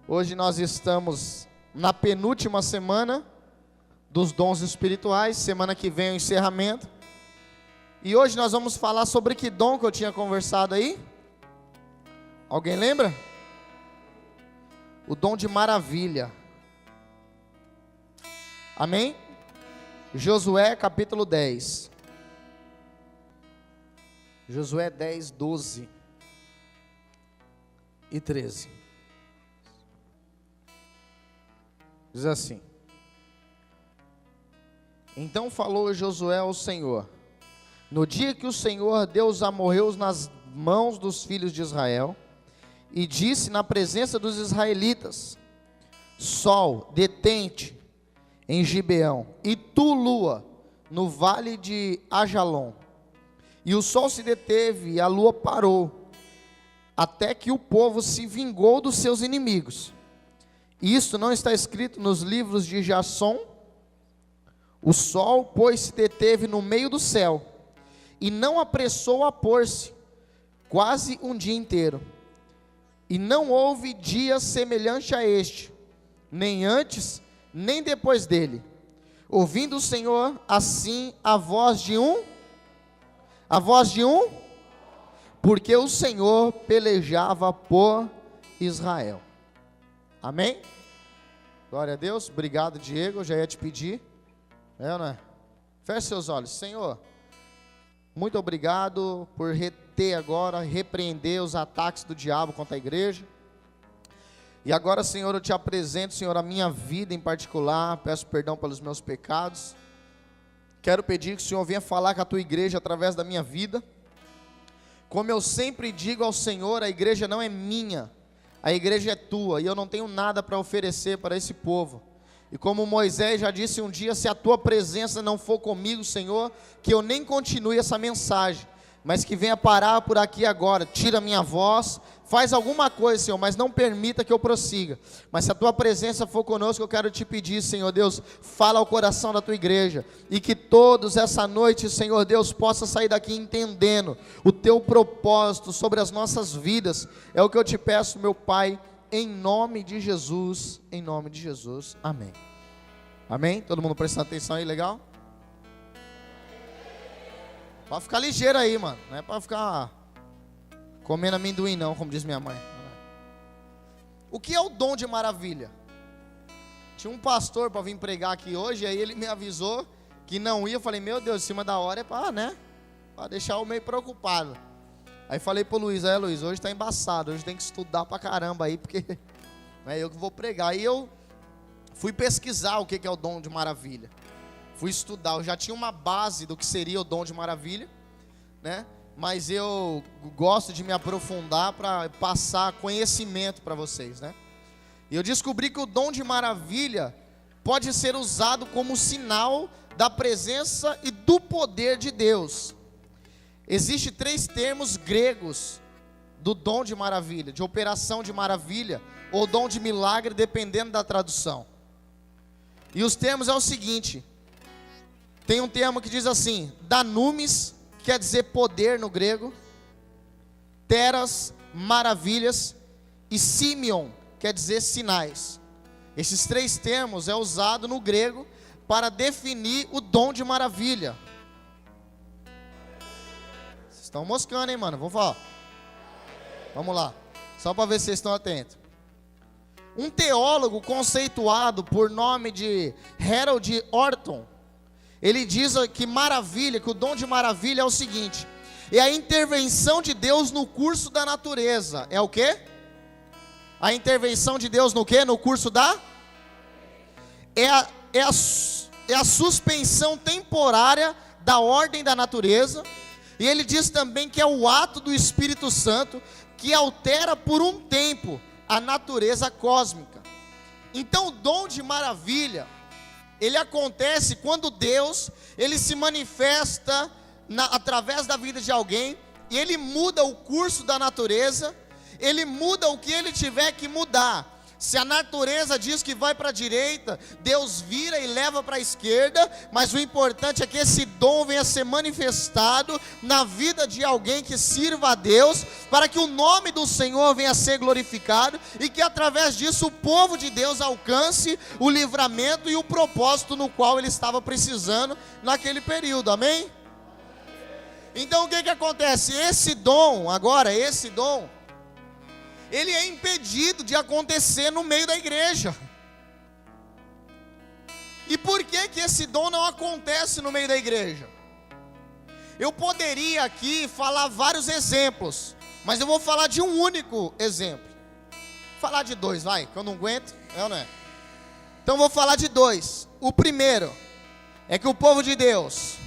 Hoje nós estamos na penúltima semana dos dons espirituais. Semana que vem é o encerramento. E hoje nós vamos falar sobre que dom que eu tinha conversado aí. Alguém lembra? O dom de maravilha. Amém? Josué capítulo 10. Josué 10, 12 e 13. Diz assim: Então falou Josué ao Senhor: No dia que o Senhor deu os amorreus nas mãos dos filhos de Israel, e disse na presença dos israelitas: Sol, detente em Gibeão, e tu, lua, no vale de Ajalon. E o sol se deteve e a lua parou, até que o povo se vingou dos seus inimigos. Isto não está escrito nos livros de Jasson? O sol, pois, se deteve no meio do céu, e não apressou a pôr-se, quase um dia inteiro. E não houve dia semelhante a este, nem antes, nem depois dele. Ouvindo o Senhor, assim, a voz de um, porque o Senhor pelejava por Israel. Amém? Glória a Deus. Obrigado, Diego. Eu já ia te pedir. É ou não é? Feche seus olhos. Senhor, muito obrigado por repreender os ataques do diabo contra a igreja. E agora, Senhor, eu te apresento, Senhor, a minha vida em particular. Peço perdão pelos meus pecados. Quero pedir que o Senhor venha falar com a tua igreja através da minha vida. Como eu sempre digo ao Senhor, a igreja não é minha, a igreja é tua, e eu não tenho nada para oferecer para esse povo. E como Moisés já disse um dia, se a tua presença não for comigo, Senhor, que eu nem continue essa mensagem, mas que venha parar por aqui agora. Tira a minha voz, faz alguma coisa, Senhor, mas não permita que eu prossiga. Mas se a tua presença for conosco, eu quero te pedir, Senhor Deus, fala ao coração da tua igreja, e que todos essa noite, Senhor Deus, possa sair daqui entendendo o teu propósito sobre as nossas vidas. É o que eu te peço, meu Pai, em nome de Jesus, amém. Amém? Todo mundo prestando atenção aí, legal? Pode ficar ligeiro aí, mano. Não é para ficar comendo amendoim não, como diz minha mãe. O que é o dom de maravilha? Tinha um pastor para vir pregar aqui hoje, aí ele me avisou que não ia. Eu falei, meu Deus, em cima da hora é para, né? Para deixar o meio preocupado. Aí falei pro Luiz, Luiz, hoje tá embaçado, hoje tem que estudar pra caramba aí, porque é eu que vou pregar. Aí eu fui pesquisar o que é o dom de maravilha. Fui estudar, eu já tinha uma base do que seria o dom de maravilha, né? Mas eu gosto de me aprofundar para passar conhecimento para vocês, né? E eu descobri que o dom de maravilha pode ser usado como sinal da presença e do poder de Deus. Existem 3 termos gregos do dom de maravilha, de operação de maravilha, ou dom de milagre, dependendo da tradução. E os termos é o seguinte: tem um termo que diz assim, danumis, quer dizer poder no grego, teras, maravilhas, e simeon, quer dizer sinais. Esses 3 termos é usado no grego para definir o dom de maravilha. Vocês estão moscando, hein, mano? Vamos falar. Vamos lá, só para ver se vocês estão atentos. Um teólogo conceituado por nome de Harold Orton, ele diz que maravilha, que o dom de maravilha é o seguinte: é a intervenção de Deus no curso da natureza. É o quê? A intervenção de Deus no quê? No curso da? É a suspensão temporária da ordem da natureza. E ele diz também que é o ato do Espírito Santo que altera por um tempo a natureza cósmica. Então o dom de maravilha, ele acontece quando Deus, ele se manifesta através da vida de alguém, e ele muda o curso da natureza, ele muda o que ele tiver que mudar, Se a natureza diz que vai para a direita, Deus vira e leva para a esquerda, mas o importante é que esse dom venha ser manifestado na vida de alguém que sirva a Deus, para que o nome do Senhor venha a ser glorificado, e que através disso o povo de Deus alcance o livramento e o propósito no qual ele estava precisando naquele período, amém? Então o que acontece? Esse dom, ele é impedido de acontecer no meio da igreja. E por que esse dom não acontece no meio da igreja? Eu poderia aqui falar vários exemplos, mas eu vou falar de um único exemplo. Vou falar de dois, vai, que eu não aguento, é ou não é? Então eu vou falar de dois. O primeiro é que o povo de Deus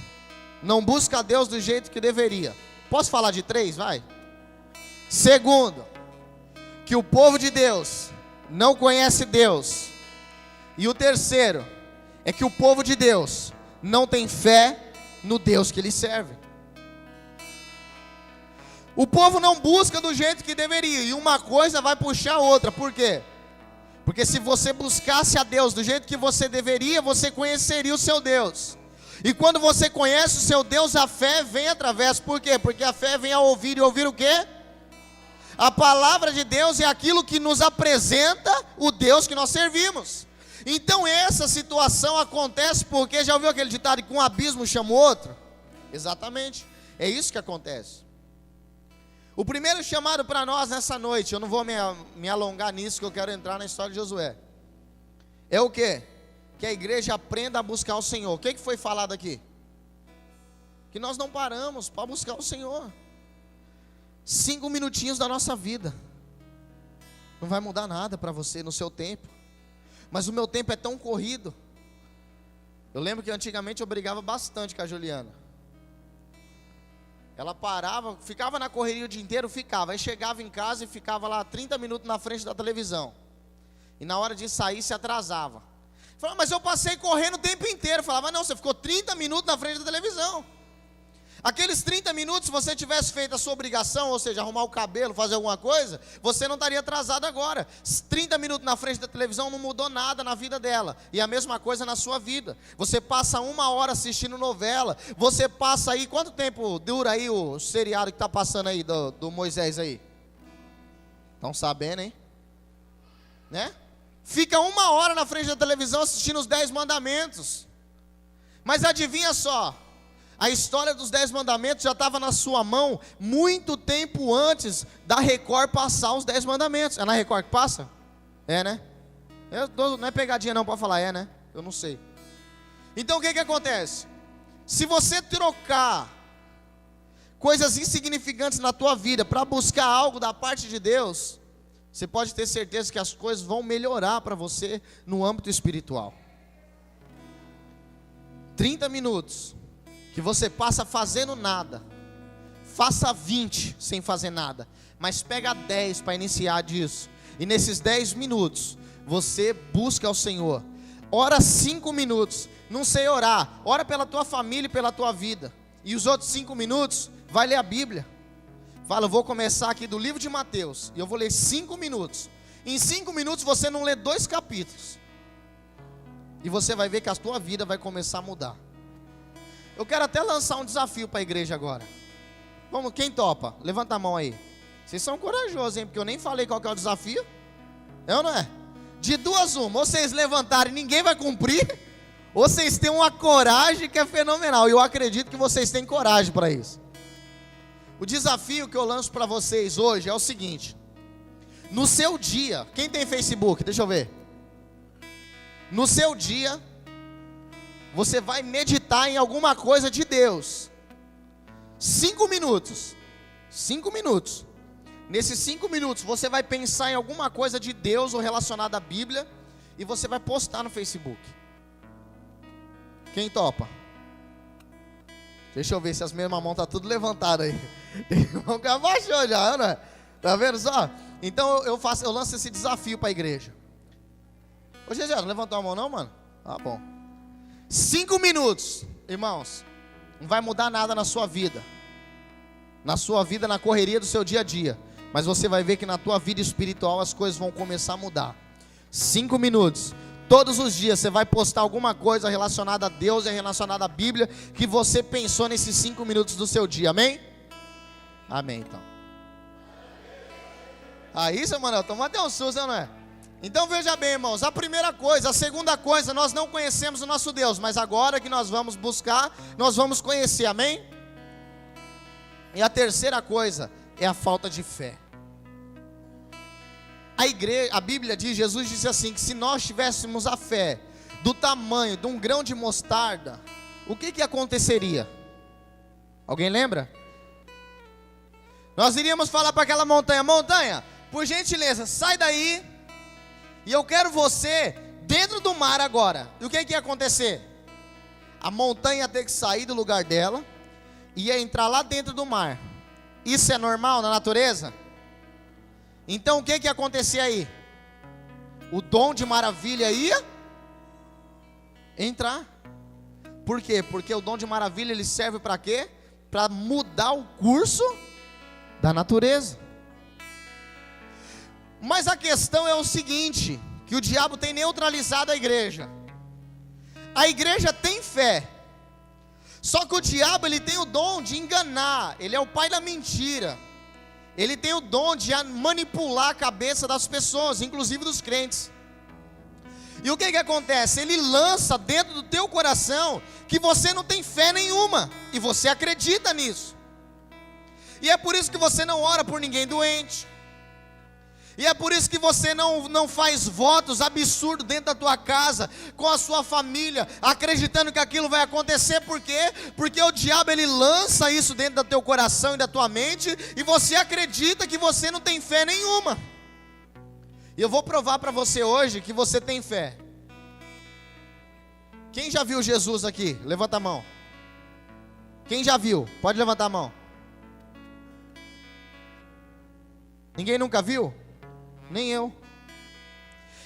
não busca a Deus do jeito que deveria. Posso falar de três, vai? Segundo, que o povo de Deus não conhece Deus. E o terceiro é que o povo de Deus não tem fé no Deus que ele serve. O povo não busca do jeito que deveria, e uma coisa vai puxar a outra. Por quê? Porque se você buscasse a Deus do jeito que você deveria, você conheceria o seu Deus. E quando você conhece o seu Deus, a fé vem através. Por quê? Porque a fé vem a ouvir, e ouvir o quê? A palavra de Deus é aquilo que nos apresenta o Deus que nós servimos. Então essa situação acontece porque, já ouviu aquele ditado que um abismo chama o outro? Exatamente, é isso que acontece. O primeiro chamado para nós nessa noite, eu não vou me alongar nisso, que eu quero entrar na história de Josué. É o quê? Que a igreja aprenda a buscar o Senhor. O que foi falado aqui? Que nós não paramos para buscar o Senhor. 5 minutinhos da nossa vida não vai mudar nada para você no seu tempo. Mas o meu tempo é tão corrido. Eu lembro que antigamente eu brigava bastante com a Juliana. Ela parava, ficava na correria o dia inteiro, aí chegava em casa e ficava lá 30 minutos na frente da televisão. E na hora de sair se atrasava. Falava, mas eu passei correndo o tempo inteiro. Falava, não, você ficou 30 minutos na frente da televisão. Aqueles 30 minutos, se você tivesse feito a sua obrigação, ou seja, arrumar o cabelo, fazer alguma coisa, você não estaria atrasado agora. 30 minutos na frente da televisão não mudou nada na vida dela. E a mesma coisa na sua vida. Você passa 1 hora assistindo novela. Você passa aí, quanto tempo dura aí o seriado que está passando aí do Moisés aí? Estão sabendo, hein? Né? Fica 1 hora na frente da televisão assistindo os 10 mandamentos. Mas adivinha só, a história dos 10 mandamentos já estava na sua mão muito tempo antes da Record passar os 10 mandamentos. É na Record que passa? É, né? Não é pegadinha não, pode falar, é, né? Eu não sei. Então o que acontece? Se você trocar coisas insignificantes na tua vida para buscar algo da parte de Deus, você pode ter certeza que as coisas vão melhorar para você no âmbito espiritual. 30 minutos que você passa fazendo nada, faça 20 sem fazer nada, mas pega 10 para iniciar disso, e nesses 10 minutos, você busca ao Senhor, ora 5 minutos, não sei orar, ora pela tua família e pela tua vida, e os outros 5 minutos, vai ler a Bíblia. Fala, eu vou começar aqui do livro de Mateus, e eu vou ler 5 minutos, em 5 minutos você não lê 2 capítulos, e você vai ver que a tua vida vai começar a mudar. Eu quero até lançar um desafio para a igreja agora. Vamos, quem topa? Levanta a mão aí. Vocês são corajosos, hein? Porque eu nem falei qual que é o desafio. É ou não é? De duas uma, ou vocês levantarem e ninguém vai cumprir, ou vocês têm uma coragem que é fenomenal. E eu acredito que vocês têm coragem para isso. O desafio que eu lanço para vocês hoje é o seguinte. No seu dia, quem tem Facebook? Deixa eu ver. No seu dia, você vai meditar em alguma coisa de Deus. 5 minutos. 5 minutos. Nesses 5 minutos, você vai pensar em alguma coisa de Deus ou relacionada à Bíblia, e você vai postar no Facebook. Quem topa? Deixa eu ver se as mesmas mãos estão tudo levantadas aí. Tem irmão que abaixou já, né? Tá vendo só? Então eu lanço esse desafio para a igreja. Ô Gê, não levantou a mão não, mano? Ah, bom. 5 minutos, irmãos, não vai mudar nada na sua vida, na correria do seu dia a dia, mas você vai ver que na tua vida espiritual as coisas vão começar a mudar. 5 minutos. Todos os dias você vai postar alguma coisa relacionada a Deus e relacionada à Bíblia que você pensou nesses 5 minutos do seu dia, amém? Amém, então. Aí, seu Manuel, tomou até um susto, não é? Então veja bem, irmãos, a primeira coisa, a segunda coisa, nós não conhecemos o nosso Deus, mas agora que nós vamos buscar, nós vamos conhecer, amém? E a terceira coisa é a falta de fé. A Bíblia diz, Jesus disse assim, que se nós tivéssemos a fé do tamanho de um grão de mostarda, o que aconteceria? Alguém lembra? Nós iríamos falar para aquela montanha, montanha, por gentileza, sai daí, e eu quero você dentro do mar agora. E o que ia acontecer? A montanha ia ter que sair do lugar dela, e ia entrar lá dentro do mar. Isso é normal na natureza? Então o que ia acontecer aí? O dom de maravilha ia entrar. Por quê? Porque o dom de maravilha ele serve para quê? Para mudar o curso da natureza. Mas a questão é o seguinte, que o diabo tem neutralizado a igreja. A igreja tem fé, só que o diabo ele tem o dom de enganar, ele é o pai da mentira. Ele tem o dom de manipular a cabeça das pessoas, inclusive dos crentes. E o que acontece? Ele lança dentro do teu coração que você não tem fé nenhuma, e você acredita nisso. E é por isso que você não ora por ninguém doente. E é por isso que você não faz votos absurdos dentro da tua casa, com a sua família, acreditando que aquilo vai acontecer. Por quê? Porque o diabo ele lança isso dentro do teu coração e da tua mente, e você acredita que você não tem fé nenhuma. E eu vou provar para você hoje que você tem fé. Quem já viu Jesus aqui? Levanta a mão. Quem já viu? Pode levantar a mão. Ninguém nunca viu? Nem eu.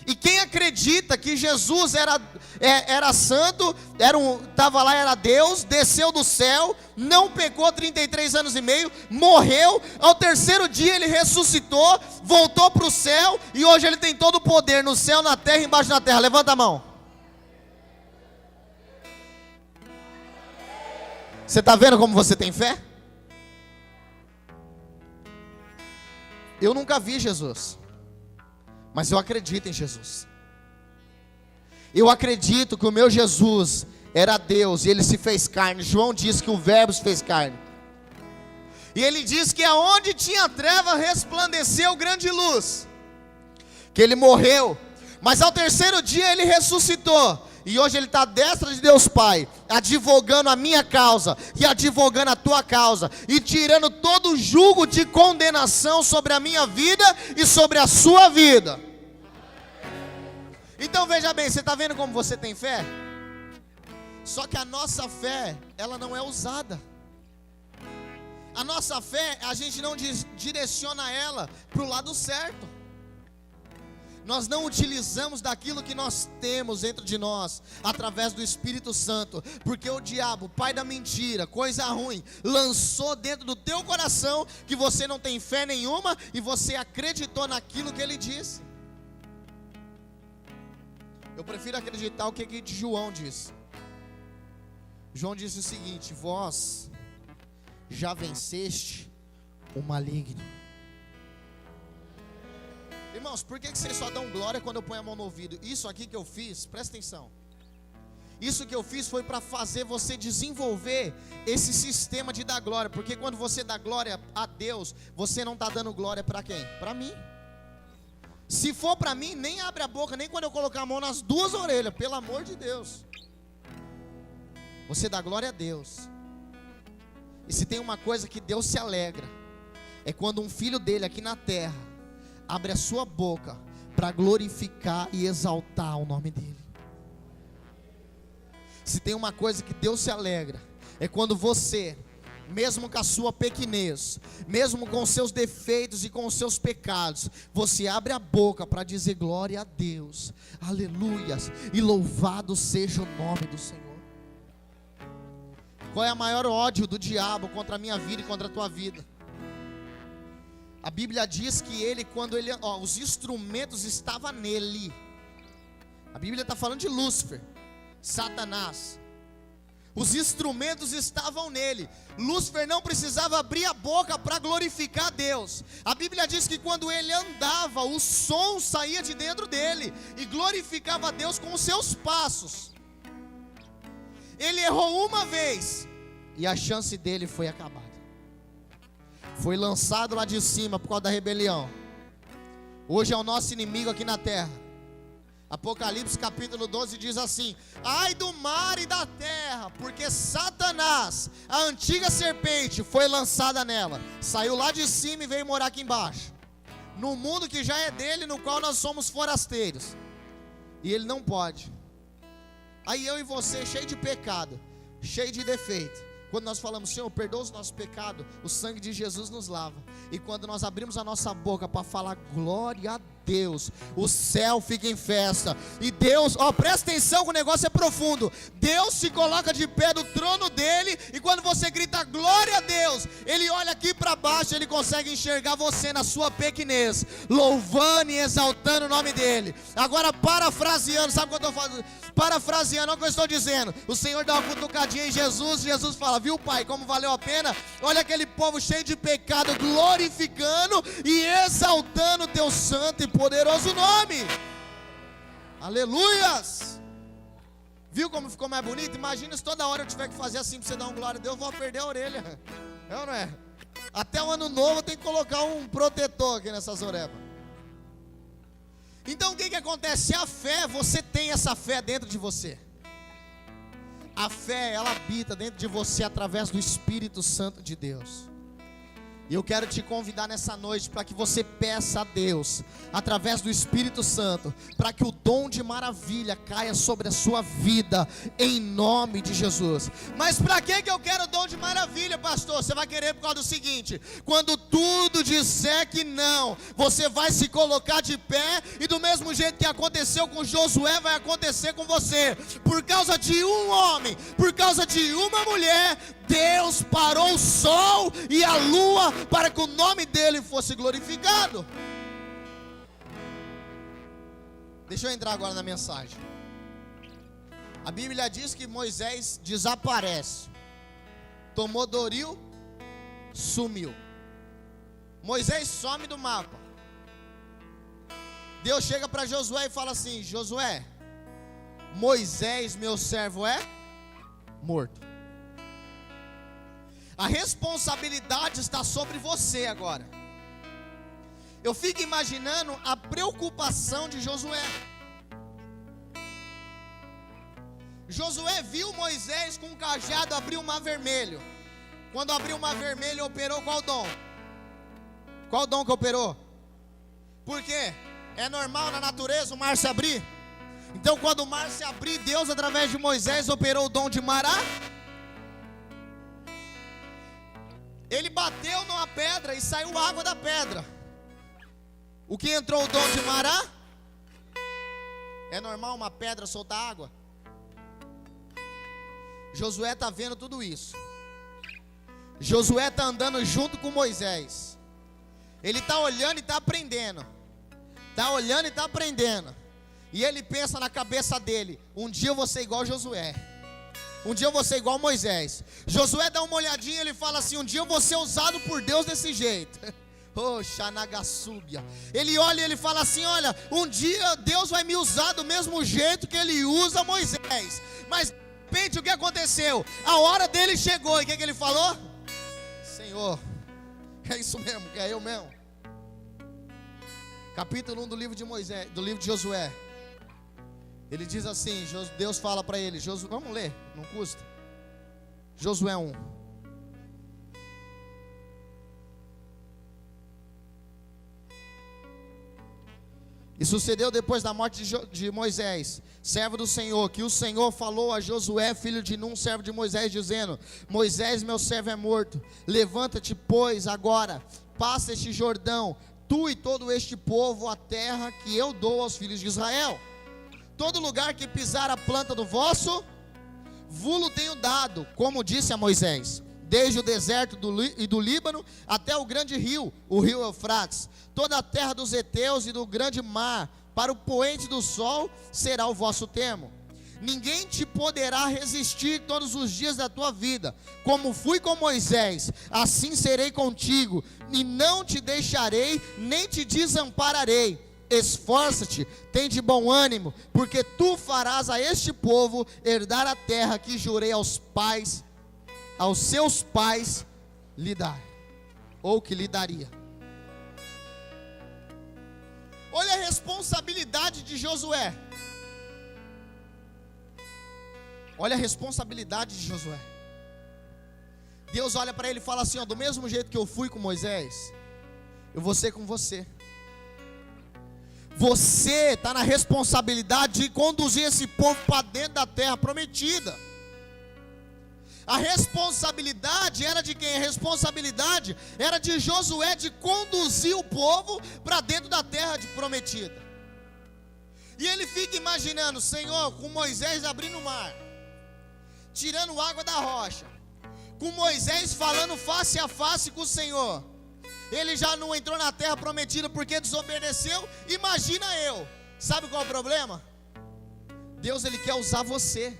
E quem acredita que Jesus era santo, estava lá, era Deus, desceu do céu, não pecou 33 anos e meio, morreu, ao terceiro dia ele ressuscitou, voltou para o céu, e hoje ele tem todo o poder no céu, na terra e embaixo da terra. Levanta a mão. Você está vendo como você tem fé? Eu nunca vi Jesus, mas eu acredito em Jesus. Eu acredito que o meu Jesus era Deus e ele se fez carne. João diz que o verbo se fez carne. E ele diz que aonde tinha treva resplandeceu grande luz. Que ele morreu, mas ao terceiro dia ele ressuscitou. E hoje ele está à destra de Deus Pai, advogando a minha causa e advogando a tua causa, e tirando todo o jugo de condenação sobre a minha vida e sobre a sua vida. Então veja bem, você está vendo como você tem fé? Só que a nossa fé, ela não é usada. A nossa fé, a gente não direciona ela para o lado certo. Nós não utilizamos daquilo que nós temos dentro de nós, através do Espírito Santo, porque o diabo, pai da mentira, coisa ruim, lançou dentro do teu coração que você não tem fé nenhuma, e você acreditou naquilo que ele disse. Eu prefiro acreditar o que João disse. João disse o seguinte: vós já venceste o maligno. Irmãos, por que vocês só dão glória quando eu ponho a mão no ouvido? Isso aqui que eu fiz, presta atenção. Isso que eu fiz foi para fazer você desenvolver esse sistema de dar glória. Porque quando você dá glória a Deus, você não está dando glória para quem? Para mim. Se for para mim, nem abre a boca, nem quando eu colocar a mão nas duas orelhas, pelo amor de Deus. Você dá glória a Deus. E se tem uma coisa que Deus se alegra, é quando um filho dele aqui na terra abre a sua boca para glorificar e exaltar o nome dele. Se tem uma coisa que Deus se alegra, é quando você, mesmo com a sua pequenez, mesmo com os seus defeitos e com os seus pecados, você abre a boca para dizer glória a Deus, aleluias, e louvado seja o nome do Senhor. Qual é o maior ódio do diabo contra a minha vida e contra a tua vida? A Bíblia diz que ele, quando os instrumentos estavam nele, A Bíblia está falando de Lúcifer, Satanás. Os instrumentos estavam nele. Lúcifer não precisava abrir a boca para glorificar a Deus. A Bíblia diz que quando ele andava, o som saía de dentro dele e glorificava a Deus com os seus passos. Ele errou uma vez e a chance dele foi acabada. Foi lançado lá de cima por causa da rebelião. Hoje é o nosso inimigo aqui na terra. Apocalipse capítulo 12 diz assim: ai do mar e da terra, porque Satanás, a antiga serpente, foi lançada nela. Saiu lá de cima e veio morar aqui embaixo, no mundo que já é dele, no qual nós somos forasteiros. E ele não pode. Aí eu e você, cheio de pecado, cheio de defeito, quando nós falamos: Senhor, perdoa os nossos pecados, o sangue de Jesus nos lava. E quando nós abrimos a nossa boca para falar glória a Deus, o céu fica em festa. E Deus, presta atenção que o negócio é profundo. Deus se coloca de pé do trono dele, e quando você grita glória a Deus, ele olha aqui para baixo, ele consegue enxergar você na sua pequenez, louvando e exaltando o nome dele. Agora, parafraseando, sabe o que eu estou falando? Parafraseando, olha o que eu estou dizendo. O Senhor dá uma cutucadinha em Jesus, Jesus fala: viu, Pai, como valeu a pena? Olha aquele povo cheio de pecado, glorificando e exaltando o teu santo e poderoso nome. Aleluias. Viu como ficou mais bonito? Imagina se toda hora eu tiver que fazer assim para você dar um glória a Deus, eu vou perder a orelha. É ou não é? Até o ano novo eu tenho que colocar um protetor aqui nessas orebas. Então o que acontece? A fé, você tem essa fé dentro de você. A fé, ela habita dentro de você através do Espírito Santo de Deus. E eu quero te convidar nessa noite para que você peça a Deus, através do Espírito Santo, para que o dom de maravilha caia sobre a sua vida, em nome de Jesus. Mas para que eu quero o dom de maravilha, pastor? Você vai querer por causa do seguinte: quando tudo disser que não, você vai se colocar de pé, e do mesmo jeito que aconteceu com Josué, vai acontecer com você. Por causa de um homem, por causa de uma mulher, Deus parou o sol e a lua para que o nome dele fosse glorificado. Deixa eu entrar agora na mensagem. A Bíblia diz que Moisés desaparece, tomou Doril, sumiu. Moisés some do mapa. Deus chega para Josué e fala assim: Josué, Moisés, meu servo, é morto. A responsabilidade está sobre você agora. Eu fico imaginando a preocupação de Josué. Josué viu Moisés com um cajado abrir o mar vermelho. Quando abriu o mar vermelho, operou qual dom? Qual dom que operou? Por quê? É normal na natureza o mar se abrir? Então quando o mar se abrir, Deus através de Moisés operou o dom de mará. Ele bateu numa pedra e saiu água da pedra. O que entrou o dom de mará? É normal uma pedra soltar água? Josué está vendo tudo isso. Josué está andando junto com Moisés. Ele está olhando e está aprendendo. Está olhando e está aprendendo. E ele pensa na cabeça dele: um dia eu vou ser igual Josué. Um dia eu vou ser igual Moisés. Josué dá uma olhadinha e ele fala assim: um dia eu vou ser usado por Deus desse jeito. Oh, Xanagasúbia. Ele olha e ele fala assim: olha, um dia Deus vai me usar do mesmo jeito que ele usa Moisés. Mas de repente o que aconteceu? A hora dele chegou, e o que ele falou? Senhor, é isso mesmo, que é eu mesmo. Capítulo 1 do livro de Moisés, do livro de Josué. Ele diz assim, Deus fala para ele, vamos ler, não custa. Josué 1. E sucedeu depois da morte de Moisés, servo do Senhor, que o Senhor falou a Josué, filho de Num, servo de Moisés, dizendo: Moisés, meu servo, é morto. Levanta-te, pois, agora, passa este Jordão, tu e todo este povo, a terra que eu dou aos filhos de Israel. Todo lugar que pisar a planta do vosso, vulo tenho dado, como disse a Moisés, desde o deserto e do Líbano até o grande rio, o rio Eufrates, toda a terra dos heteus e do grande mar, para o poente do sol será o vosso termo. Ninguém te poderá resistir todos os dias da tua vida. Como fui com Moisés, assim serei contigo, e não te deixarei, nem te desampararei. Esforça-te, tem de bom ânimo, porque tu farás a este povo herdar a terra que jurei aos seus pais lhe dar, ou que lhe daria. Olha a responsabilidade de Josué. Olha a responsabilidade de Josué. Deus olha para ele e fala assim, ó, do mesmo jeito que eu fui com Moisés, eu vou ser com você. Você está na responsabilidade de conduzir esse povo para dentro da terra prometida. A responsabilidade era de quem? A responsabilidade era de Josué, de conduzir o povo para dentro da terra prometida. E ele fica imaginando, Senhor, com Moisés abrindo o mar, tirando água da rocha, com Moisés falando face a face com o Senhor. Ele já não entrou na terra prometida porque desobedeceu. Imagina eu. Sabe qual é o problema? Deus, ele quer usar você.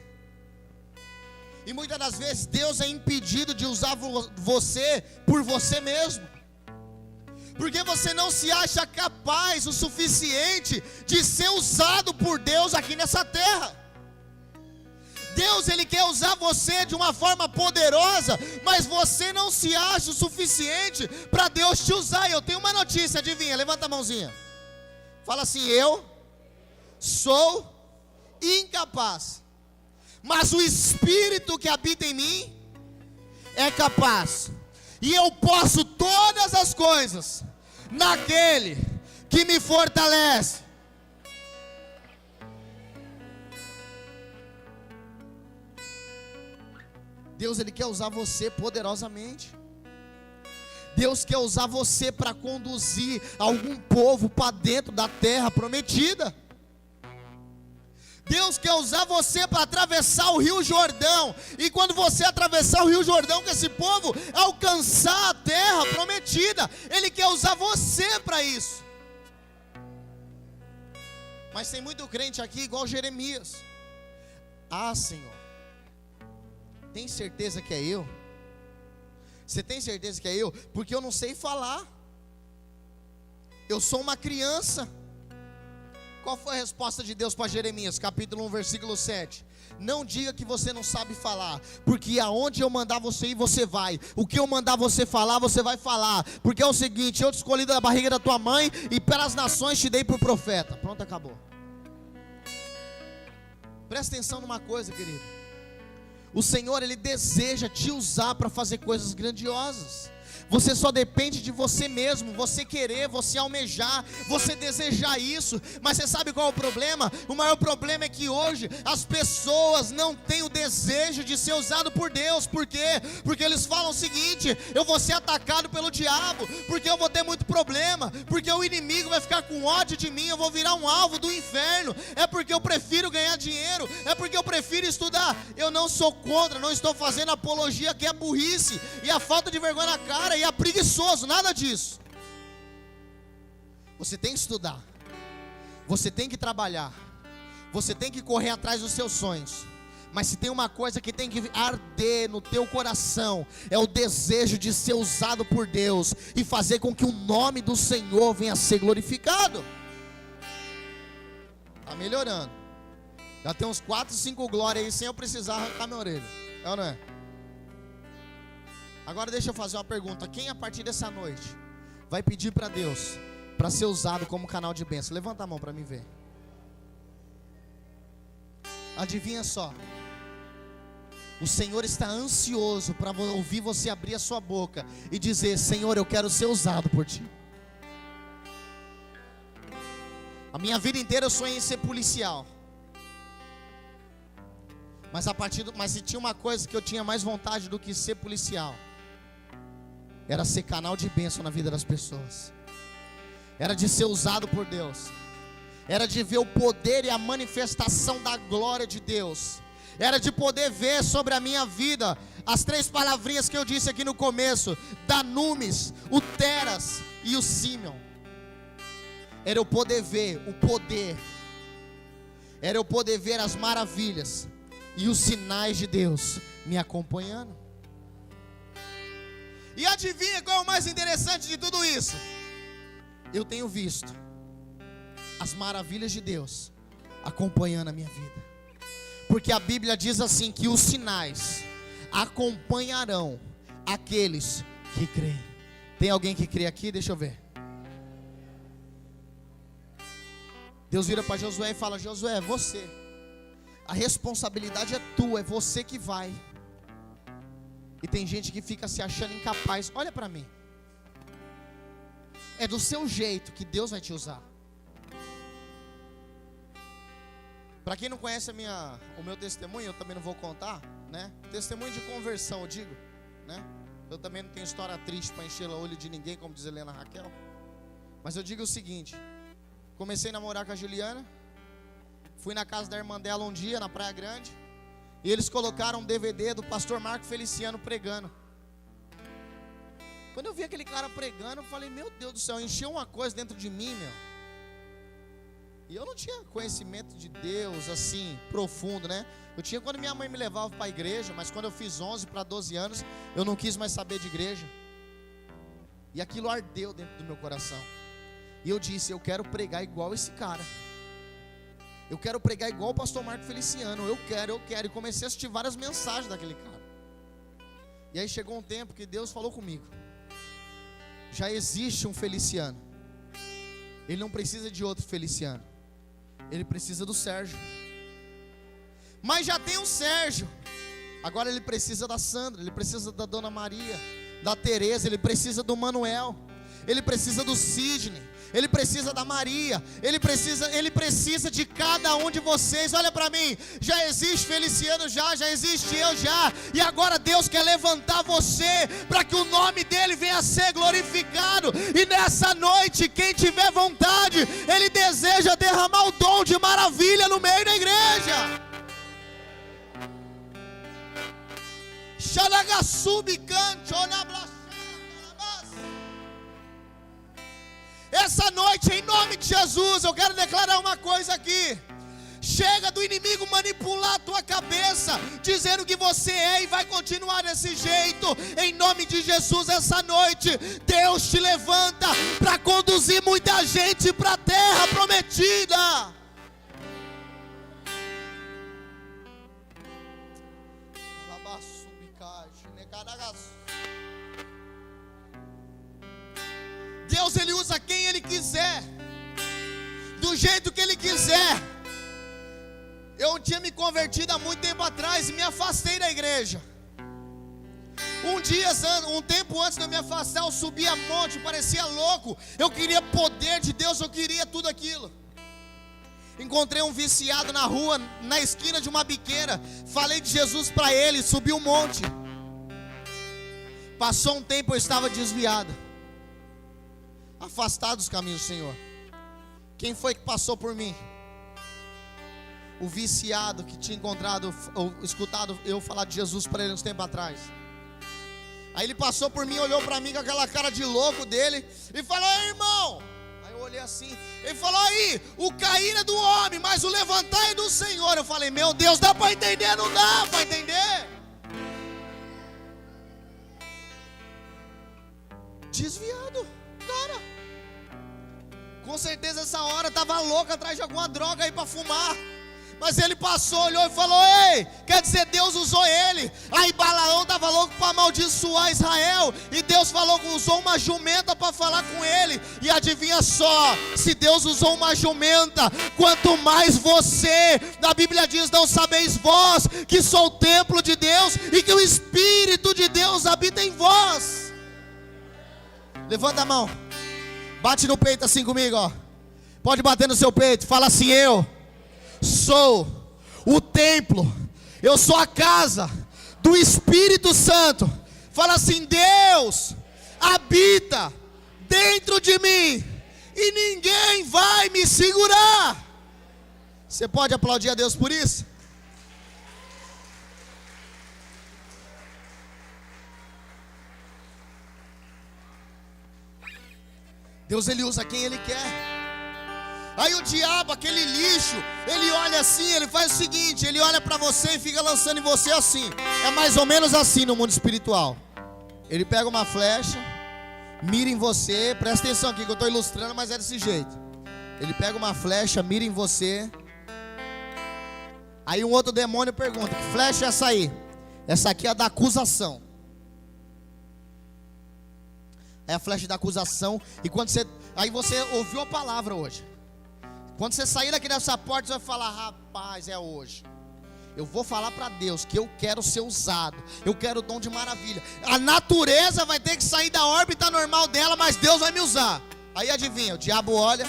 E muitas das vezes Deus é impedido de usar você por você mesmo, porque você não se acha capaz o suficiente de ser usado por Deus aqui nessa terra. Deus, ele quer usar você de uma forma poderosa, mas você não se acha o suficiente para Deus te usar. E eu tenho uma notícia, adivinha? Levanta a mãozinha. Fala assim: eu sou incapaz, mas o Espírito que habita em mim é capaz. E eu posso todas as coisas naquele que me fortalece. Deus, ele quer usar você poderosamente. Deus quer usar você para conduzir algum povo para dentro da terra prometida. Deus quer usar você para atravessar o Rio Jordão. E quando você atravessar o Rio Jordão com esse povo, alcançar a terra prometida, ele quer usar você para isso. Mas tem muito crente aqui igual Jeremias. Ah, Senhor, tem certeza que é eu? Você tem certeza que é eu? Porque eu não sei falar. Eu sou uma criança. Qual foi a resposta de Deus para Jeremias? Capítulo 1, versículo 7. Não diga que você não sabe falar, porque aonde eu mandar você ir, você vai. O que eu mandar você falar, você vai falar. Porque é o seguinte: eu te escolhi da barriga da tua mãe, e pelas nações te dei por profeta. Pronto, acabou. Presta atenção numa coisa, querido. O Senhor, ele deseja te usar para fazer coisas grandiosas. Você só depende de você mesmo, você querer, você almejar, você desejar isso. Mas você sabe qual é o problema? O maior problema é que hoje as pessoas não têm o desejo de ser usado por Deus. Por quê? Porque eles falam o seguinte: eu vou ser atacado pelo diabo, porque eu vou ter muito problema, porque o inimigo vai ficar com ódio de mim, eu vou virar um alvo do inferno. É porque eu prefiro ganhar dinheiro, é porque eu prefiro estudar. Eu não sou contra, não estou fazendo apologia que é burrice e a falta de vergonha na cara e é preguiçoso, nada disso. Você tem que estudar, você tem que trabalhar, você tem que correr atrás dos seus sonhos. Mas se tem uma coisa que tem que arder no teu coração, é o desejo de ser usado por Deus e fazer com que o nome do Senhor venha a ser glorificado. Está melhorando. Já tem uns 4, 5 glórias aí sem eu precisar arrancar minha orelha. É ou não é? Agora deixa eu fazer uma pergunta. Quem a partir dessa noite vai pedir para Deus para ser usado como canal de bênção? Levanta a mão para mim ver. Adivinha só. O Senhor está ansioso para ouvir você abrir a sua boca e dizer: Senhor, eu quero ser usado por Ti. A minha vida inteira eu sonhei em ser policial. Mas se tinha uma coisa que eu tinha mais vontade do que ser policial, era ser canal de bênção na vida das pessoas. Era de ser usado por Deus. Era de ver o poder e a manifestação da glória de Deus. Era de poder ver sobre a minha vida as 3 palavrinhas que eu disse aqui no começo: Danumes, o Teras e o Simeon. era eu poder ver o poder, era eu poder ver as maravilhas e os sinais de Deus me acompanhando. E adivinha qual é o mais interessante de tudo isso? Eu tenho visto as maravilhas de Deus acompanhando a minha vida, porque a Bíblia diz assim, que os sinais acompanharão aqueles que creem. Tem alguém que crê aqui? Deixa eu ver. Deus vira para Josué e fala: Josué, é você, a responsabilidade é tua, é você que vai. E tem gente que fica se achando incapaz. Olha para mim, é do seu jeito que Deus vai te usar. Para quem não conhece o meu testemunho, eu também não vou contar, né? Testemunho de conversão, eu digo, né? Eu também não tenho história triste para encher o olho de ninguém, como diz Helena Raquel. Mas eu digo o seguinte: comecei a namorar com a Juliana, fui na casa da irmã dela um dia, na Praia Grande, e eles colocaram um DVD do pastor Marco Feliciano pregando. Quando eu vi aquele cara pregando, eu falei: meu Deus do céu, encheu uma coisa dentro de mim, meu. E eu não tinha conhecimento de Deus assim, profundo, né? Eu tinha quando minha mãe me levava para a igreja, mas quando eu fiz 11 para 12 anos, eu não quis mais saber de igreja. E aquilo ardeu dentro do meu coração. E eu disse: eu quero pregar igual esse cara. Eu quero pregar igual o pastor Marco Feliciano. Eu quero. E comecei a assistir várias mensagens daquele cara. E aí chegou um tempo que Deus falou comigo: já existe um Feliciano. Ele não precisa de outro Feliciano. Ele precisa do Sérgio. Mas já tem um Sérgio. Agora ele precisa da Sandra. Ele precisa da Dona Maria, da Tereza. Ele precisa do Manuel. Ele precisa do Sidney. Ele precisa da Maria. Ele precisa de cada um de vocês. Olha para mim, já existe Feliciano, já existe eu já. E agora Deus quer levantar você para que o nome dele venha a ser glorificado. E nessa noite, quem tiver vontade, ele deseja derramar o dom de maravilha no meio da igreja. Essa noite, em nome de Jesus, eu quero declarar uma coisa aqui. Chega do inimigo manipular a tua cabeça, dizendo que você é e vai continuar desse jeito. Em nome de Jesus, essa noite, Deus te levanta para conduzir muita gente para a terra prometida. Deus, ele usa quem ele quiser, do jeito que ele quiser. Eu tinha me convertido há muito tempo atrás e me afastei da igreja. Um tempo antes de eu me afastar, eu subia monte, parecia louco. Eu queria poder de Deus, eu queria tudo aquilo. Encontrei um viciado na rua, na esquina de uma biqueira. Falei de Jesus para ele, subi um monte. Passou um tempo, eu estava desviado, afastado dos caminhos do Senhor. Quem foi que passou por mim? O viciado que tinha escutado eu falar de Jesus para ele uns tempos atrás. Aí ele passou por mim, olhou para mim com aquela cara de louco dele e falou: ei, irmão. Aí eu olhei assim, ele falou: aí, o cair é do homem, mas o levantar é do Senhor. Eu falei: meu Deus, dá para entender? Não dá para entender. Desviado, cara. Com certeza essa hora estava louco atrás de alguma droga aí para fumar. Mas ele passou, olhou e falou: ei, quer dizer, Deus usou ele. Aí Balaão estava louco para amaldiçoar Israel, e Deus usou uma jumenta para falar com ele. E adivinha só, se Deus usou uma jumenta, quanto mais você, a Bíblia diz: não sabeis vós que sou o templo de Deus e que o Espírito de Deus habita em vós. Levanta a mão, bate no peito assim comigo, ó. Pode bater no seu peito, fala assim: eu sou o templo, eu sou a casa do Espírito Santo. Fala assim: Deus habita dentro de mim e ninguém vai me segurar. Você pode aplaudir a Deus por isso? Deus, ele usa quem ele quer. Aí o diabo, aquele lixo, ele olha assim, ele faz o seguinte, ele olha para você e fica lançando em você assim. É mais ou menos assim no mundo espiritual. Ele pega uma flecha, mira em você, presta atenção aqui que eu estou ilustrando, mas é desse jeito. Ele pega uma flecha, mira em você. Aí um outro demônio pergunta: que flecha é essa aí? Essa aqui é a da acusação. É a flecha da acusação. E quando você, aí você ouviu a palavra hoje. Quando você sair daqui dessa porta, você vai falar: rapaz, é hoje. Eu vou falar para Deus que eu quero ser usado. Eu quero o dom de maravilha. A natureza vai ter que sair da órbita normal dela, mas Deus vai me usar. Aí adivinha, o diabo olha.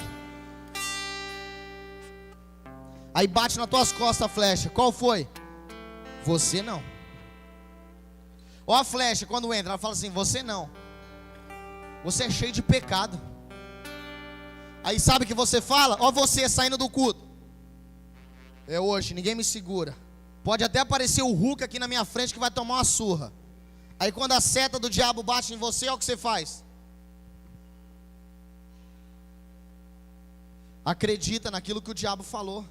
Aí bate nas tuas costas a flecha. Qual foi? Você não. Ó a flecha, quando entra, ela fala assim: você não. Você é cheio de pecado. Aí sabe o que você fala? Ó você saindo do culto. É hoje, ninguém me segura. Pode até aparecer o Hulk aqui na minha frente que vai tomar uma surra. Aí quando a seta do diabo bate em você, olha o que você faz. Acredita naquilo que o diabo falou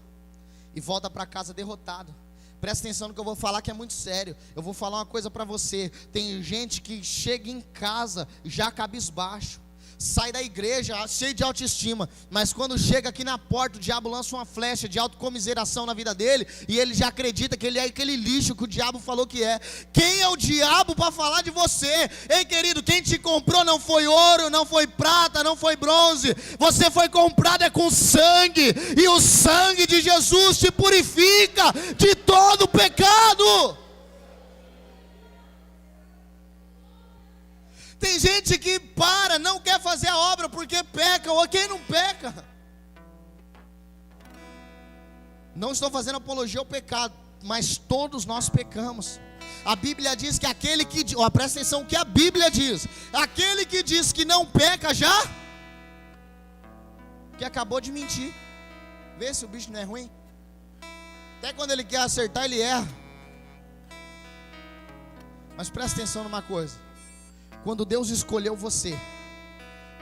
e volta para casa derrotado. Presta atenção no que eu vou falar, que é muito sério. Eu vou falar uma coisa para você. Tem gente que chega em casa já cabisbaixo, sai da igreja cheio de autoestima, mas quando chega aqui na porta, o diabo lança uma flecha de autocomiseração na vida dele, e ele já acredita que ele é aquele lixo que o diabo falou que é. Quem é o diabo para falar de você? Ei querido, quem te comprou não foi ouro, não foi prata, não foi bronze. Você foi comprado com sangue, e o sangue de Jesus te purifica de todo pecado. Tem gente que não quer fazer a obra porque peca, ou quem não peca. Não estou fazendo apologia ao pecado, mas todos nós pecamos. A Bíblia diz que aquele que, presta atenção o que a Bíblia diz: aquele que diz que não peca já, que acabou de mentir. Vê se o bicho não é ruim. Até quando ele quer acertar, ele erra. Mas presta atenção numa coisa: quando Deus escolheu você,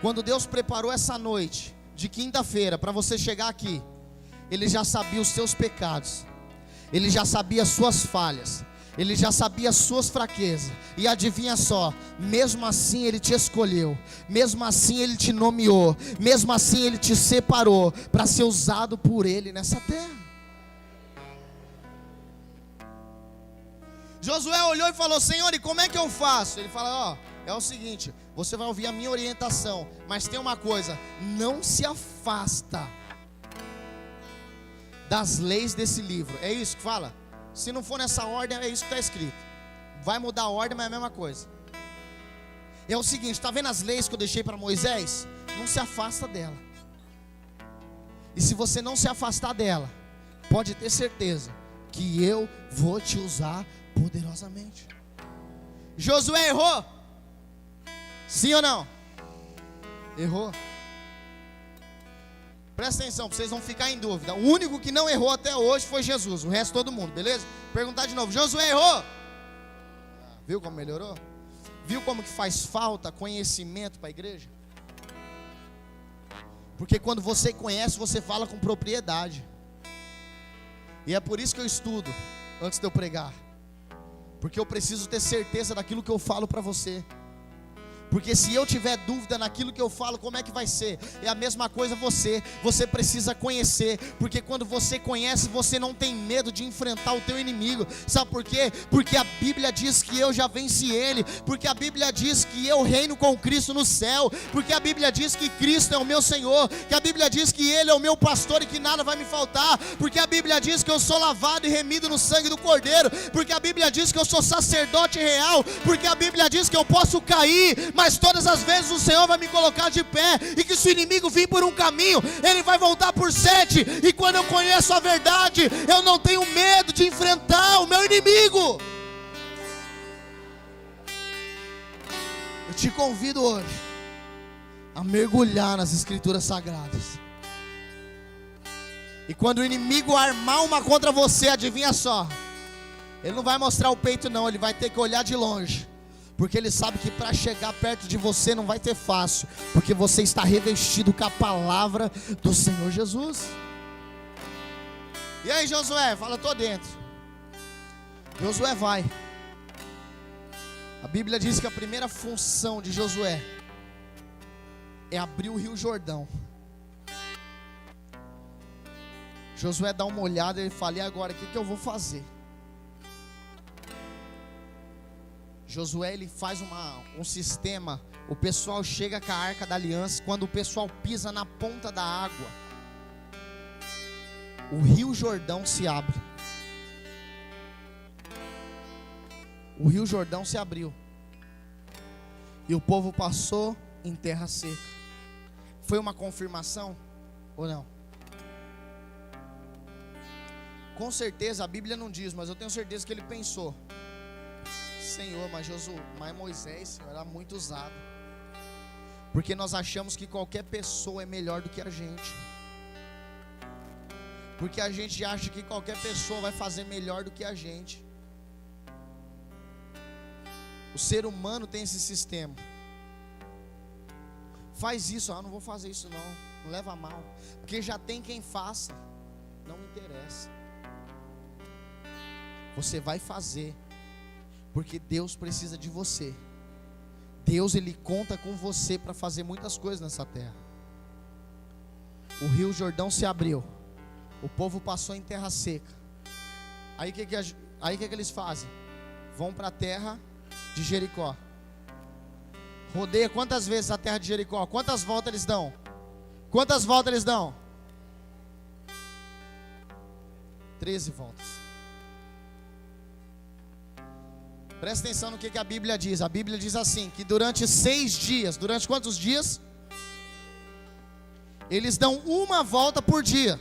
quando Deus preparou essa noite de quinta-feira para você chegar aqui, Ele já sabia os seus pecados, Ele já sabia as suas falhas, Ele já sabia as suas fraquezas. E adivinha só, mesmo assim Ele te escolheu, mesmo assim Ele te nomeou, mesmo assim Ele te separou para ser usado por Ele nessa terra. Josué olhou e falou: Senhor, e como é que eu faço? Ele fala: é o seguinte, você vai ouvir a minha orientação, mas tem uma coisa: não se afasta das leis desse livro. É isso que fala? Se não for nessa ordem, é isso que está escrito. Vai mudar a ordem, mas é a mesma coisa. É o seguinte, está vendo as leis que eu deixei para Moisés? Não se afasta dela. E se você não se afastar dela, pode ter certeza que eu vou te usar poderosamente. Josué errou? Sim ou não? Errou. Presta atenção, para vocês não ficarem em dúvida. O único que não errou até hoje foi Jesus. O resto todo mundo, beleza? Perguntar de novo: Josué errou? Viu como melhorou? Viu como que faz falta conhecimento para a igreja? Porque quando você conhece, você fala com propriedade. E é por isso que eu estudo antes de eu pregar, porque eu preciso ter certeza daquilo que eu falo para você. Porque se eu tiver dúvida naquilo que eu falo, como é que vai ser? É a mesma coisa você precisa conhecer, porque quando você conhece, você não tem medo de enfrentar o teu inimigo. Sabe por quê? Porque a Bíblia diz que eu já venci ele, porque a Bíblia diz que eu reino com Cristo no céu, porque a Bíblia diz que Cristo é o meu Senhor, que a Bíblia diz que Ele é o meu pastor e que nada vai me faltar, porque a Bíblia diz que eu sou lavado e remido no sangue do Cordeiro, porque a Bíblia diz que eu sou sacerdote real, porque a Bíblia diz que eu posso cair, mas todas as vezes o Senhor vai me colocar de pé, e que se o inimigo vir por um caminho, ele vai voltar por 7, e quando eu conheço a verdade, eu não tenho medo de enfrentar o meu inimigo. Eu te convido hoje a mergulhar nas Escrituras Sagradas, e quando o inimigo armar uma contra você, adivinha só, ele não vai mostrar o peito não, ele vai ter que olhar de longe, porque Ele sabe que para chegar perto de você não vai ter fácil, porque você está revestido com a palavra do Senhor Jesus. E aí, Josué, fala, tô dentro. Josué vai. A Bíblia diz que a primeira função de Josué é abrir o Rio Jordão. Josué dá uma olhada e ele fala, e agora, o que eu vou fazer? Josué, ele faz um sistema. O pessoal chega com a Arca da Aliança. Quando o pessoal pisa na ponta da água, o Rio Jordão se abre. O Rio Jordão se abriu. E o povo passou em terra seca. Foi uma confirmação ou não? Com certeza, a Bíblia não diz, mas eu tenho certeza que ele pensou: Senhor, mas Moisés, Senhor, era muito usado. Porque nós achamos que qualquer pessoa é melhor do que a gente. Porque a gente acha que qualquer pessoa vai fazer melhor do que a gente. O ser humano tem esse sistema. Faz isso, não vou fazer isso não leva a mal. Porque já tem quem faça. Não me interessa. Você vai fazer, porque Deus precisa de você. Deus, Ele conta com você para fazer muitas coisas nessa terra. O Rio Jordão se abriu. O povo passou em terra seca. Aí o que eles fazem? Vão para a terra de Jericó. Rodeia quantas vezes a terra de Jericó? Quantas voltas eles dão? Quantas voltas eles dão? 13 voltas. Presta atenção no que a Bíblia diz. A Bíblia diz assim, que durante 6 dias, durante quantos dias? Eles dão uma volta por dia.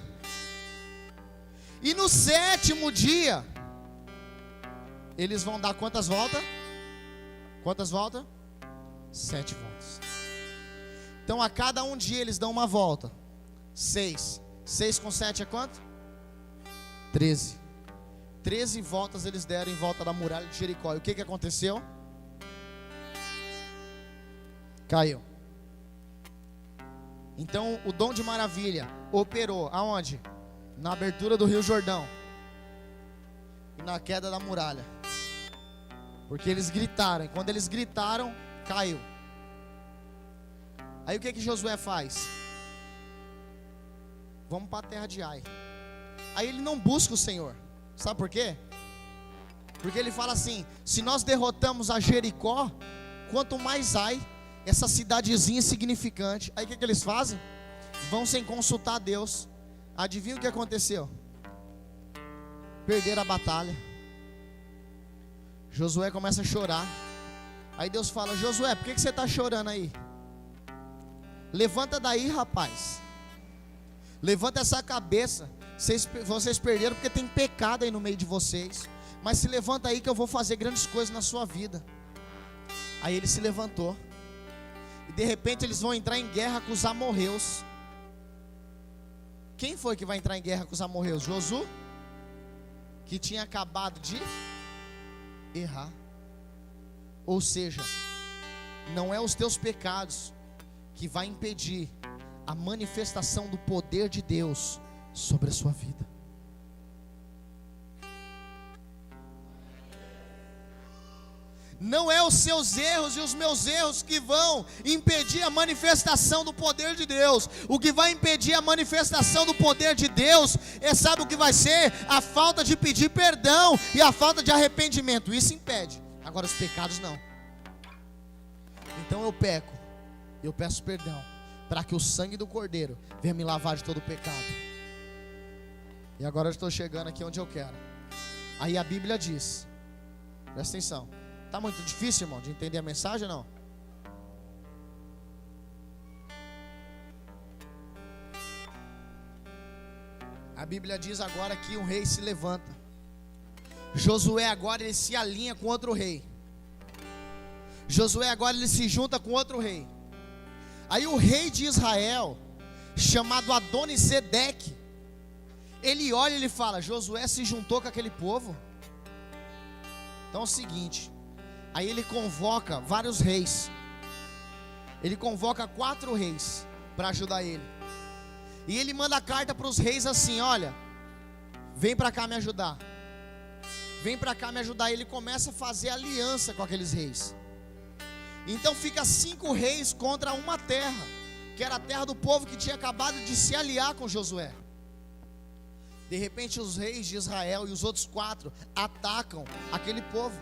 E no 7º dia, eles vão dar quantas voltas? Quantas voltas? 7 voltas. Então a cada um dia eles dão uma volta. 6. 6 com 7 é quanto? 13. 13 voltas eles deram em volta da muralha de Jericó. E o que aconteceu? Caiu. Então o dom de maravilha operou aonde? Na abertura do Rio Jordão e na queda da muralha. Porque eles gritaram. E quando eles gritaram, caiu. Aí o que Josué faz? Vamos para a terra de Ai. Aí ele não busca o Senhor. Sabe por quê? Porque ele fala assim: se nós derrotamos a Jericó, quanto mais Ai, essa cidadezinha insignificante. Aí o que eles fazem? Vão sem consultar Deus. Adivinha o que aconteceu? Perderam a batalha. Josué começa a chorar. Aí Deus fala: Josué, por que você está chorando aí? Levanta daí, rapaz. Levanta essa cabeça. Vocês perderam porque tem pecado aí no meio de vocês. Mas se levanta aí que eu vou fazer grandes coisas na sua vida. Aí ele se levantou. E de repente eles vão entrar em guerra com os amorreus. Quem foi que vai entrar em guerra com os amorreus? Josué, que tinha acabado de errar. Ou seja, não é os teus pecados que vai impedir a manifestação do poder de Deus sobre a sua vida. Não é os seus erros e os meus erros que vão impedir a manifestação do poder de Deus. O que vai impedir a manifestação do poder de Deus sabe o que vai ser? A falta de pedir perdão e a falta de arrependimento. Isso impede. Agora os pecados não. Então eu peco, eu peço perdão, para que o sangue do Cordeiro venha me lavar de todo o pecado. E agora eu estou chegando aqui onde eu quero. Aí a Bíblia diz, presta atenção. Está muito difícil, irmão, de entender a mensagem ou não? A Bíblia diz agora que um rei se levanta. Josué agora ele se alinha com outro rei. Josué agora ele se junta com outro rei. Aí o rei de Israel, chamado Adonisedeque, ele olha e ele fala: Josué se juntou com aquele povo. Então é o seguinte, Aí ele convoca vários reis. Ele convoca 4 reis para ajudar ele. E ele manda carta para os reis assim: olha, vem para cá me ajudar. Vem para cá me ajudar. Ele começa a fazer aliança com aqueles reis. Então fica 5 reis contra uma terra, que era a terra do povo que tinha acabado de se aliar com Josué. De repente os reis de Israel e os outros 4 atacam aquele povo.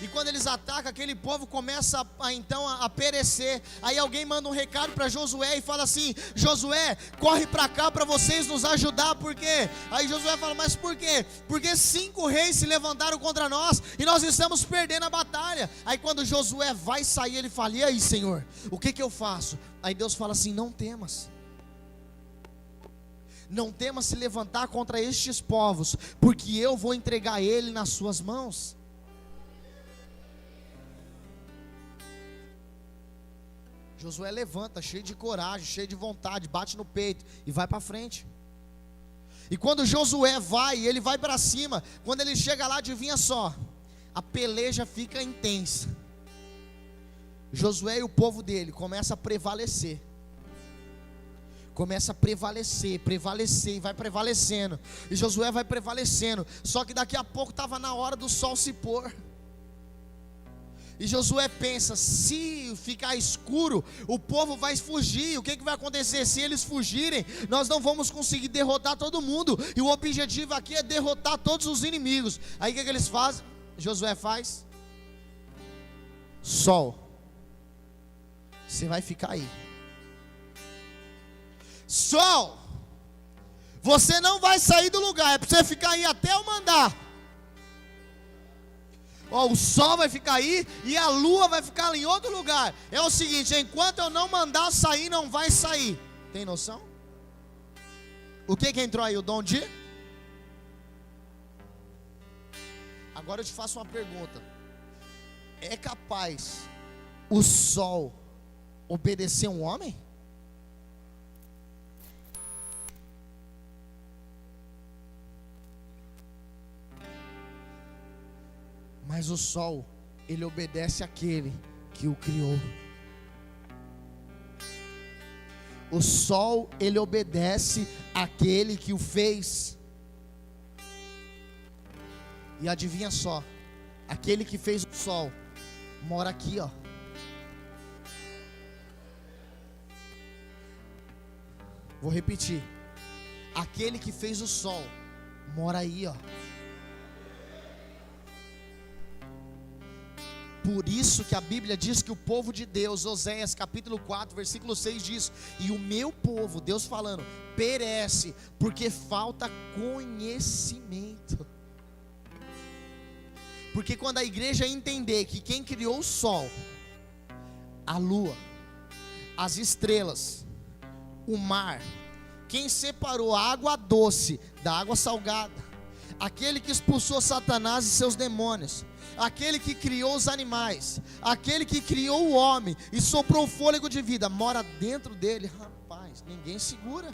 E quando eles atacam, aquele povo começa então a perecer. Aí alguém manda um recado para Josué e fala assim: Josué, corre para cá para vocês nos ajudar. Por quê? Aí Josué fala: mas por quê? Porque 5 reis se levantaram contra nós e nós estamos perdendo a batalha. Aí quando Josué vai sair, ele fala: e aí, Senhor, o que eu faço? Aí Deus fala assim: não temas. Não temas se levantar contra estes povos, porque eu vou entregar ele nas suas mãos. Josué levanta, cheio de coragem, cheio de vontade, bate no peito e vai para frente. E quando Josué vai, ele vai para cima. Quando ele chega lá, adivinha só, a peleja fica intensa. Josué e o povo dele começa a prevalecer. Começa a prevalecer e vai prevalecendo. E Josué vai prevalecendo. Só que daqui a pouco estava na hora do sol se pôr. E Josué pensa: se ficar escuro, o povo vai fugir. O que vai acontecer? Se eles fugirem, nós não vamos conseguir derrotar todo mundo. E o objetivo aqui é derrotar todos os inimigos. Aí o que eles fazem? Josué faz: sol, você vai ficar aí. Sol, você não vai sair do lugar. É para você ficar aí até eu mandar. O sol vai ficar aí e a lua vai ficar em outro lugar. É o seguinte: enquanto eu não mandar sair, não vai sair. Tem noção? O que entrou aí? O dom de? Agora eu te faço uma pergunta: é capaz o sol obedecer um homem? Mas o sol, ele obedece àquele que o criou. O sol, ele obedece àquele que o fez. E adivinha só, aquele que fez o sol mora aqui, ó. Vou repetir: aquele que fez o sol mora aí, ó. Por isso que a Bíblia diz que o povo de Deus, Oséias capítulo 4, versículo 6 diz: e o meu povo, Deus falando, perece porque falta conhecimento. Porque quando a igreja entender que quem criou o sol, a lua, as estrelas, o mar, quem separou a água doce da água salgada, aquele que expulsou Satanás e seus demônios, aquele que criou os animais, aquele que criou o homem e soprou o fôlego de vida, mora dentro dele. Rapaz, ninguém segura.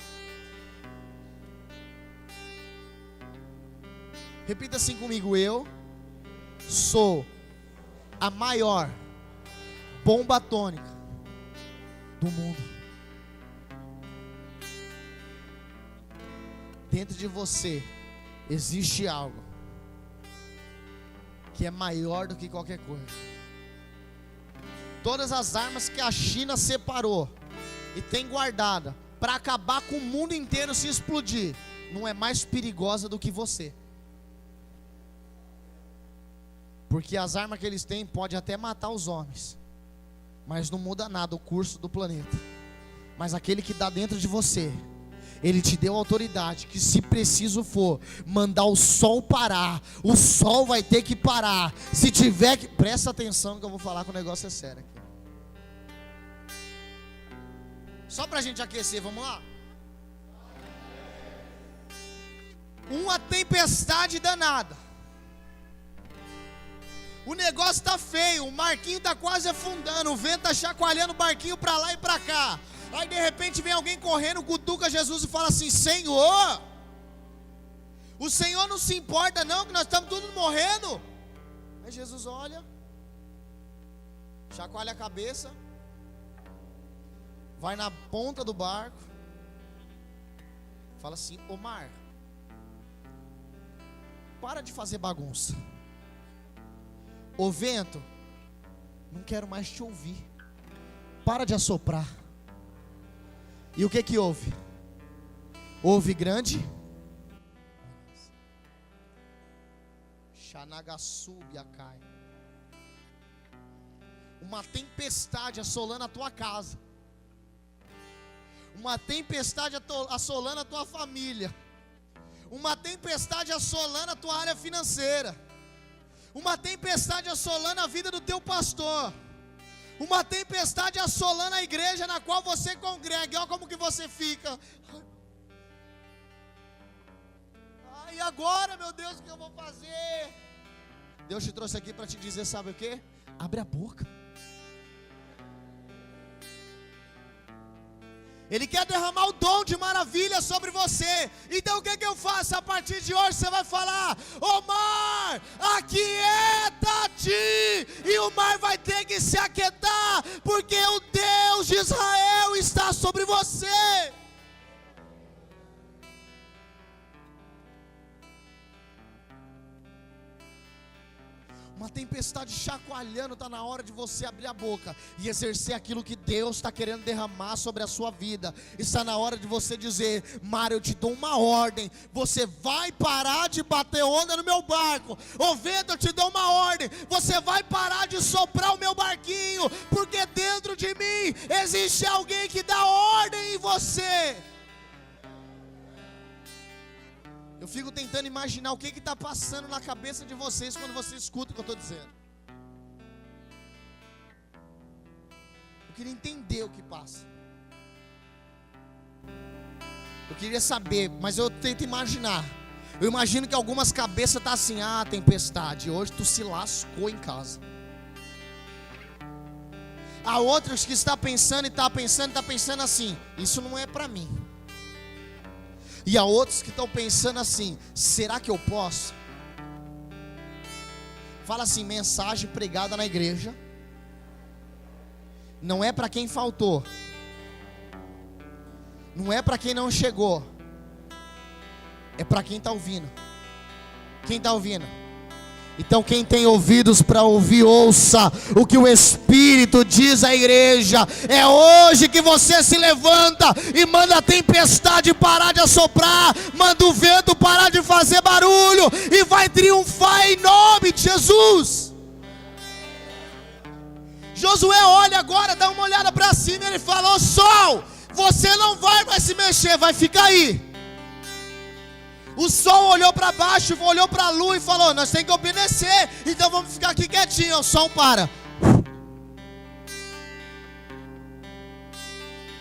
Repita assim comigo: eu sou a maior bomba atômica do mundo. Dentro de você existe algo que é maior do que qualquer coisa. Todas as armas que a China separou e tem guardada para acabar com o mundo inteiro se explodir, não é mais perigosa do que você. Porque as armas que eles têm podem até matar os homens, mas não muda nada o curso do planeta. Mas aquele que dá dentro de você, ele te deu autoridade que, se preciso for mandar o sol parar, o sol vai ter que parar. Se tiver que... Presta atenção que eu vou falar, que o negócio é sério aqui. Só pra gente aquecer, vamos lá? Uma tempestade danada. O negócio tá feio, o barquinho tá quase afundando, o vento tá chacoalhando o barquinho pra lá e pra cá. Aí de repente vem alguém correndo, cutuca Jesus e fala assim: Senhor, o Senhor não se importa não, que nós estamos todos morrendo. Aí Jesus olha, chacoalha a cabeça, vai na ponta do barco, fala assim: ô mar, para de fazer bagunça. Ô vento, não quero mais te ouvir, para de assoprar. E o que que houve? Houve grande Xanagassubiacai, uma tempestade assolando a tua casa, uma tempestade assolando a tua família, uma tempestade assolando a tua área financeira, uma tempestade assolando a vida do teu pastor, uma tempestade assolando a igreja na qual você congrega. Olha como que você fica. E agora, meu Deus, o que eu vou fazer? Deus te trouxe aqui para te dizer, sabe o que? Abre a boca. Ele quer derramar o dom de maravilha sobre você. Então o que que eu faço? A partir de hoje você vai falar: ô mar, aquieta-te. E o mar vai ter que se aquietar, porque o Deus de Israel está sobre você. Uma tempestade chacoalhando, está na hora de você abrir a boca e exercer aquilo que Deus está querendo derramar sobre a sua vida. Está na hora de você dizer: mar, eu te dou uma ordem, você vai parar de bater onda no meu barco. Ô vento, eu te dou uma ordem, você vai parar de soprar o meu barquinho, porque dentro de mim existe alguém que dá ordem em você. Eu fico tentando imaginar o que está passando na cabeça de vocês quando vocês escutam o que eu estou dizendo. Eu queria entender o que passa. Eu queria saber, mas eu tento imaginar. Eu imagino que algumas cabeças estão assim: ah, tempestade, hoje tu se lascou em casa. Há outros que está pensando assim: isso não é para mim. E há outros que estão pensando assim: será que eu posso? Fala assim: mensagem pregada na igreja não é para quem faltou, não é para quem não chegou, é para quem está ouvindo. Quem está ouvindo? Então quem tem ouvidos para ouvir, ouça o que o Espírito diz à igreja. É hoje que você se levanta e manda a tempestade parar de assoprar, manda o vento parar de fazer barulho, e vai triunfar em nome de Jesus. Josué olha agora, dá uma olhada para cima e ele fala: ô sol, você não vai mais se mexer, vai ficar aí. O sol olhou para baixo, olhou para a lua e falou: nós temos que obedecer, então vamos ficar aqui quietinho. O sol para.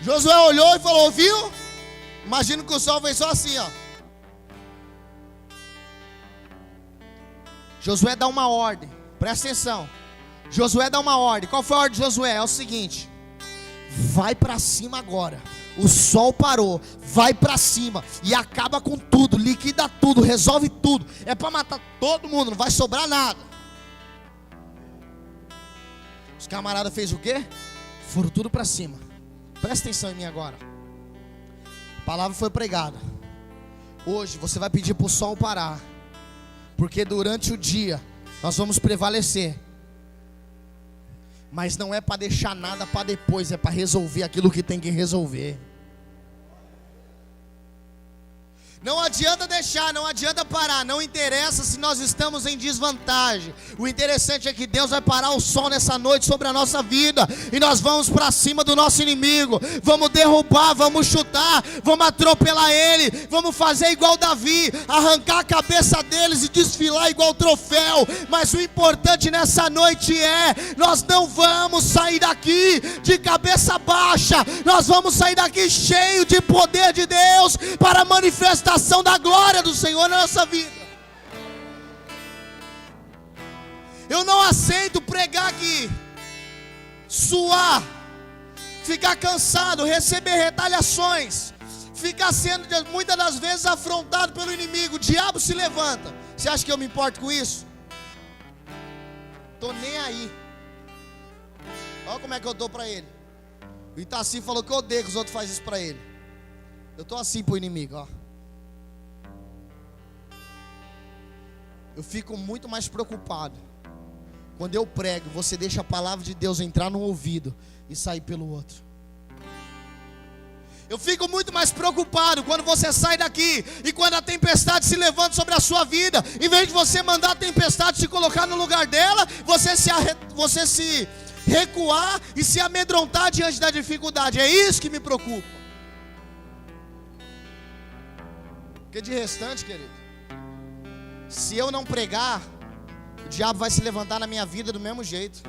Josué olhou e falou: ouviu? Imagina que o sol fez só assim, ó. Josué dá uma ordem, presta atenção. Josué dá uma ordem. Qual foi a ordem de Josué? É o seguinte: vai para cima agora. O sol parou, vai para cima e acaba com tudo, liquida tudo, resolve tudo. É para matar todo mundo, não vai sobrar nada. Os camaradas fez o quê? Foram tudo para cima. Presta atenção em mim agora. A palavra foi pregada. Hoje você vai pedir para o sol parar, porque durante o dia nós vamos prevalecer. Mas não é para deixar nada para depois, é para resolver aquilo que tem que resolver. Não adianta deixar, não adianta parar. Não interessa se nós estamos em desvantagem. O interessante é que Deus vai parar o sol nessa noite sobre a nossa vida, e nós vamos para cima do nosso inimigo. Vamos derrubar, vamos chutar, vamos atropelar ele. Vamos fazer igual Davi, arrancar a cabeça deles e desfilar igual troféu. Mas o importante nessa noite é: nós não vamos sair daqui de cabeça baixa. Nós vamos sair daqui cheio de poder de Deus, para manifestar da glória do Senhor na nossa vida. Eu não aceito pregar aqui, suar, ficar cansado, receber retaliações, ficar sendo muitas das vezes afrontado pelo inimigo. O diabo se levanta. Você acha que eu me importo com isso? Tô nem aí. Olha como é que eu dou para ele. O Itaci falou que eu odeio que os outros fazem isso para ele. Eu tô assim pro inimigo, ó. Eu fico muito mais preocupado quando eu prego, você deixa a palavra de Deus entrar no ouvido e sair pelo outro. Eu fico muito mais preocupado quando você sai daqui e quando a tempestade se levanta sobre a sua vida, em vez de você mandar a tempestade se colocar no lugar dela, você se recuar e se amedrontar diante da dificuldade. É isso que me preocupa. Porque de restante, querido, se eu não pregar, o diabo vai se levantar na minha vida do mesmo jeito.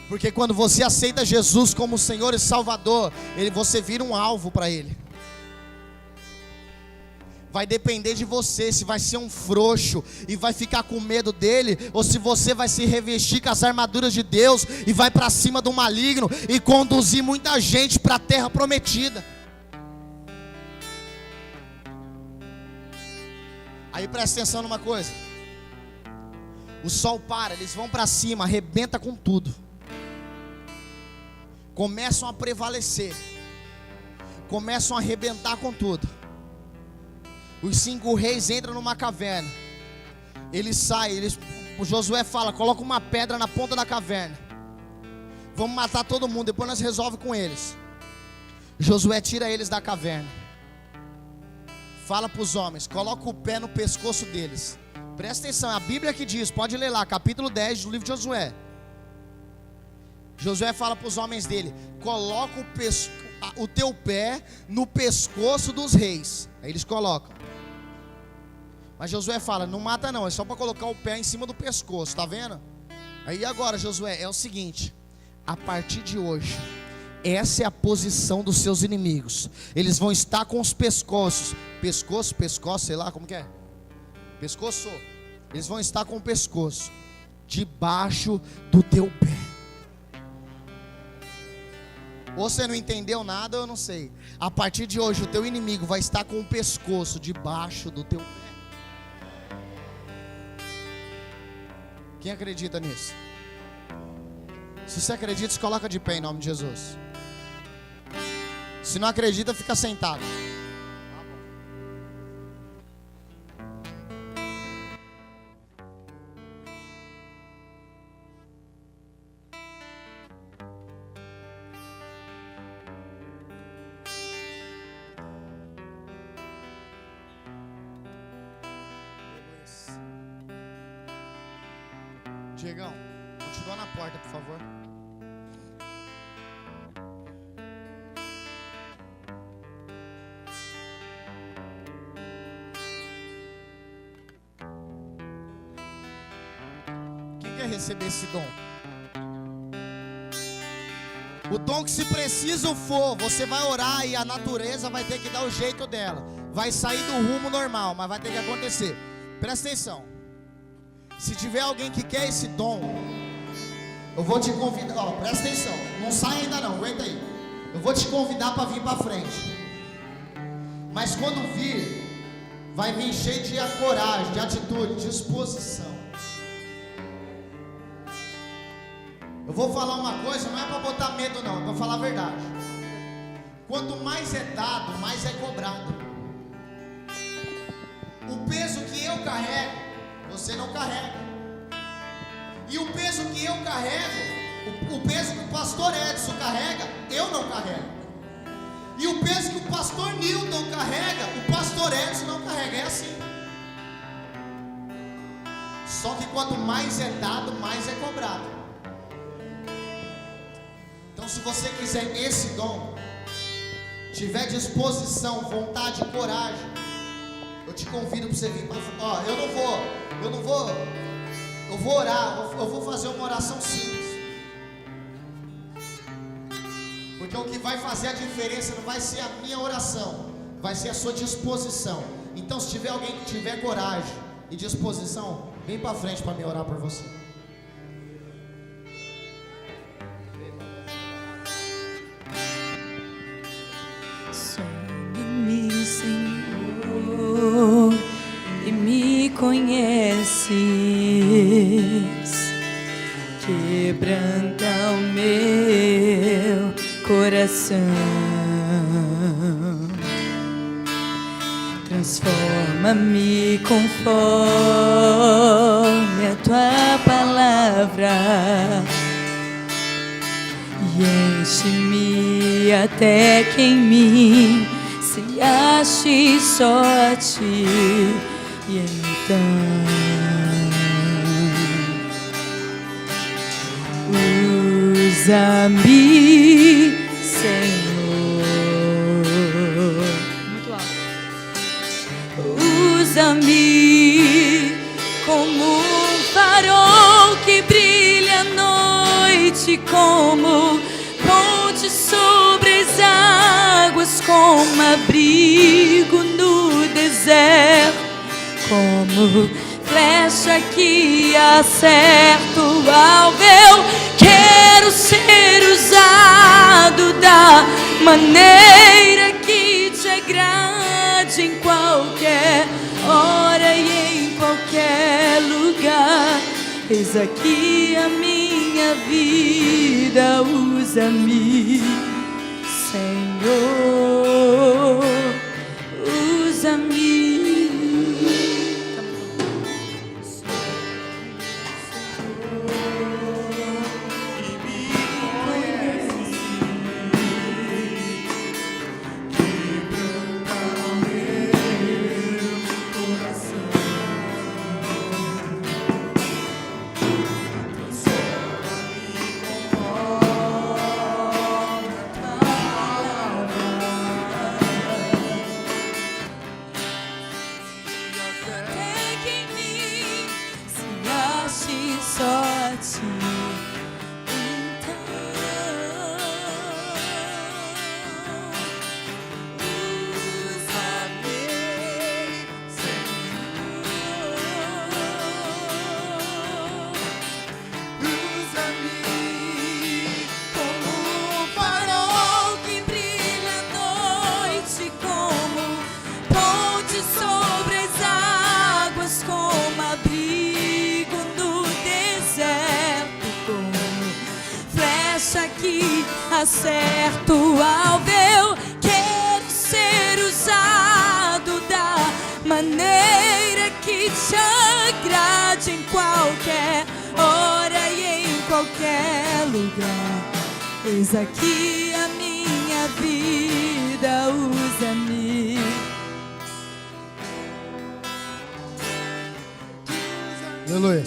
Porque quando você aceita Jesus como Senhor e Salvador, você vira um alvo para Ele. Vai depender de você, se vai ser um frouxo e vai ficar com medo dele, ou se você vai se revestir com as armaduras de Deus e vai para cima do maligno e conduzir muita gente para a terra prometida. Aí presta atenção numa coisa. O sol para, eles vão para cima, arrebenta com tudo. Começam a prevalecer. Começam a arrebentar com tudo. Os 5 reis entram numa caverna. Eles saem, o Josué fala, coloca uma pedra na ponta da caverna. Vamos matar todo mundo, depois nós resolvemos com eles. Josué tira eles da caverna. Fala para os homens, coloca o pé no pescoço deles. Presta atenção, é a Bíblia que diz, pode ler lá, capítulo 10 do livro de Josué. Josué fala para os homens dele, coloca o teu pé no pescoço dos reis. Aí eles colocam. Mas Josué fala, não mata não, é só para colocar o pé em cima do pescoço, tá vendo? Aí agora, Josué, é o seguinte, a partir de hoje, essa é a posição dos seus inimigos. Eles vão estar com os pescoços, sei lá como que é, pescoço. Eles vão estar com o pescoço debaixo do teu pé. Ou você não entendeu nada, eu não sei. A partir de hoje o teu inimigo vai estar com o pescoço debaixo do teu pé. Quem acredita nisso? Se você acredita, se coloca de pé em nome de Jesus. Se não acredita, fica sentado. Diegão, continua na porta, por favor. Quem quer receber esse dom? O dom que, se preciso for, você vai orar e a natureza vai ter que dar o jeito dela. Vai sair do rumo normal, mas vai ter que acontecer. Presta atenção. Se tiver alguém que quer esse dom, eu vou te convidar. Ó, presta atenção, não sai ainda não, aguenta aí. Eu vou te convidar para vir para frente. Mas quando vir, vai vir cheio de coragem, de atitude, de disposição. Eu vou falar uma coisa, não é para botar medo não, é para falar a verdade. Quanto mais é dado, mais é cobrado. O peso que eu carrego, você não carrega. E o peso que eu carrego, o peso que o pastor Edson carrega, eu não carrego. E o peso que o pastor Newton carrega, o pastor Edson não carrega. É assim. Só que quanto mais é dado, mais é cobrado. Então, se você quiser esse dom, tiver disposição, vontade e coragem, eu te convido para você vir para frente. Ó, eu vou orar, eu vou fazer uma oração simples. Porque o que vai fazer a diferença não vai ser a minha oração, vai ser a sua disposição. Então, se tiver alguém que tiver coragem e disposição, vem para frente para me orar por você. Sonda-me, Senhor, e me conheces. quebranta o meu coração, transforma-me conforme a tua palavra e enche-me até que em mim se ache só a ti. E então usa-me, Senhor. Muito alto. Usa-me como um farol que brilha à noite, como ponte sobre as águas, como abrigo no deserto, como flecha que acerta o alvo. Eu quero ser usado da maneira que te agrade, em qualquer hora e em qualquer lugar. Eis aqui a minha vida, usa-me, Senhor, usa-me. Acerto o alvo. Eu quero ser usado da maneira que te agrade, em qualquer hora e em qualquer lugar. Eis aqui a minha vida, usa-me. Aleluia.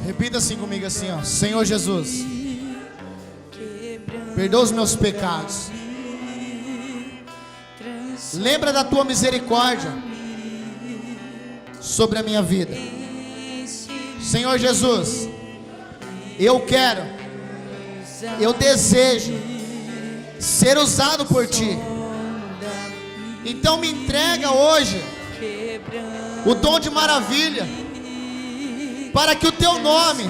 Repita assim comigo assim, ó. Senhor Jesus, perdoa os meus pecados. Lembra da tua misericórdia sobre a minha vida. Senhor Jesus, eu desejo ser usado por ti. Então me entrega hoje o dom de maravilha, para que o teu nome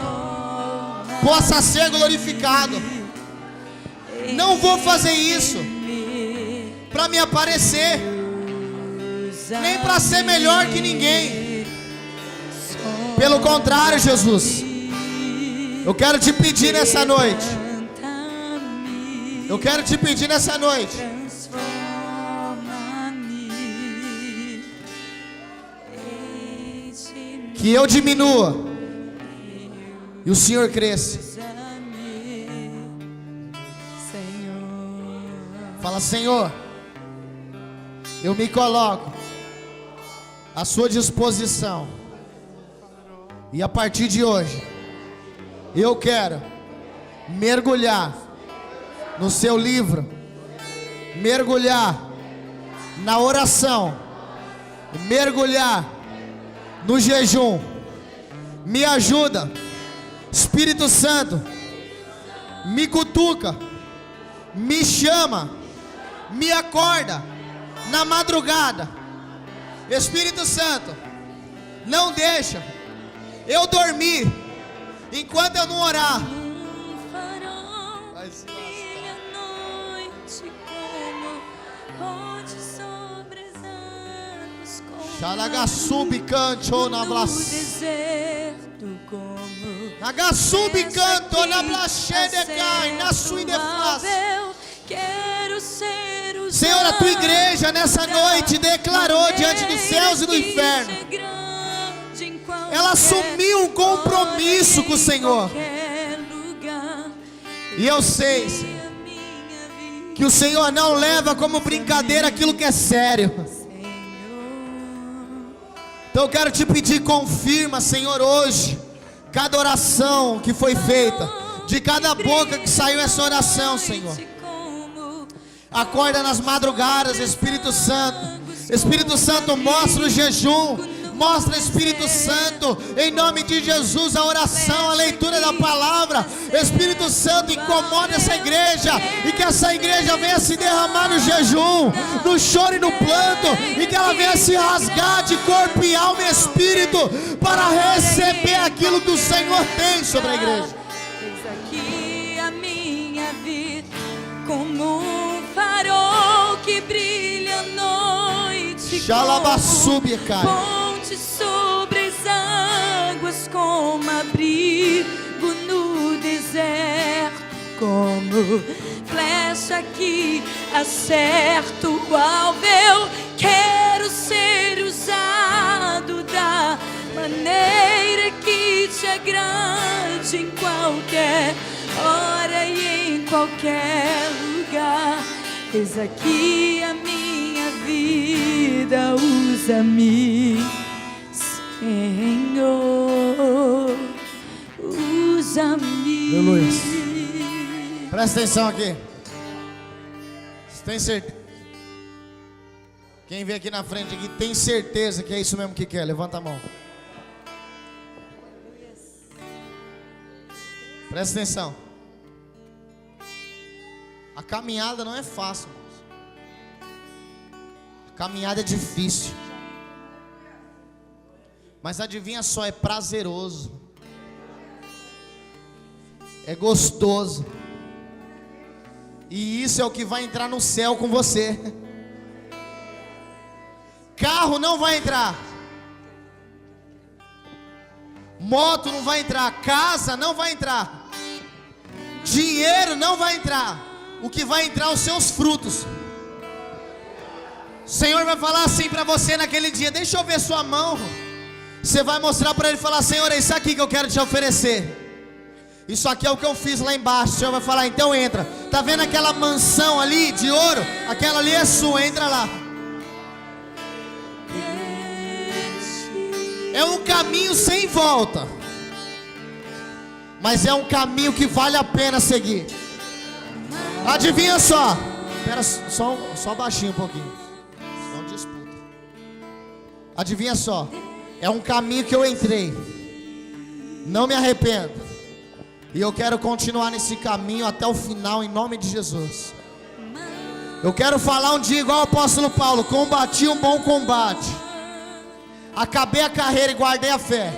possa ser glorificado. Não vou fazer isso para me aparecer, nem para ser melhor que ninguém. Pelo contrário, Jesus, eu quero te pedir nessa noite, que eu diminua e o Senhor cresça. Fala: Senhor, eu me coloco à sua disposição, e a partir de hoje eu quero mergulhar no seu livro, mergulhar na oração, mergulhar no jejum. Me ajuda, Espírito Santo, me cutuca, me chama, me acorda na madrugada. Espírito Santo, não deixa eu dormir enquanto eu não orar. como Nagasub canto, na blachedecai, na suideflas. Quero ser usado. Senhor, a tua igreja nessa noite declarou diante dos céus e do inferno. Ela assumiu um compromisso com o Senhor. E eu sei, Senhor, que o Senhor não leva como brincadeira aquilo que é sério. Então eu quero te pedir, confirma, Senhor, hoje, cada oração que foi feita, de cada boca que saiu essa oração, Senhor. Acorda nas madrugadas, Espírito Santo. Espírito Santo, mostra o jejum. Mostra, Espírito Santo, em nome de Jesus, a oração, a leitura da palavra. Espírito Santo, incomoda essa igreja, e que essa igreja venha se derramar no jejum, no choro e no planto, e que ela venha se rasgar de corpo e alma e espírito, para receber aquilo que o Senhor tem sobre a igreja. Eis aqui a minha vida, como um farol que brilha à noite, ponte sobre as águas, como abrigo no deserto, como flecha que acerta o alvo. Eu quero ser usado da maneira que te agrade, em qualquer hora e em qualquer lugar. Eis aqui a minha vida, usa-me, Senhor, usa-me. Aleluia. Presta atenção aqui. Você tem certeza? Quem vem aqui na frente aqui tem certeza que é isso mesmo que quer? Levanta a mão. Presta atenção. A caminhada não é fácil, irmãos. A caminhada é difícil. Mas adivinha só, é prazeroso. É gostoso. E isso é o que vai entrar no céu com você. Carro não vai entrar. Moto não vai entrar. Casa não vai entrar. Dinheiro não vai entrar. O que vai entrar são os seus frutos. O Senhor vai falar assim para você naquele dia: deixa eu ver sua mão. Você vai mostrar para ele e falar: Senhor, é isso aqui que eu quero te oferecer. Isso aqui é o que eu fiz lá embaixo. O Senhor vai falar: então entra. Tá vendo aquela mansão ali de ouro? Aquela ali é sua, entra lá. É um caminho sem volta, mas é um caminho que vale a pena seguir. Adivinha só. Espera só baixinho um pouquinho, senão disputa. Adivinha só. É um caminho que eu entrei. Não me arrependo. E eu quero continuar nesse caminho até o final, em nome de Jesus. Eu quero falar um dia igual o apóstolo Paulo: combati um bom combate, acabei a carreira e guardei a fé.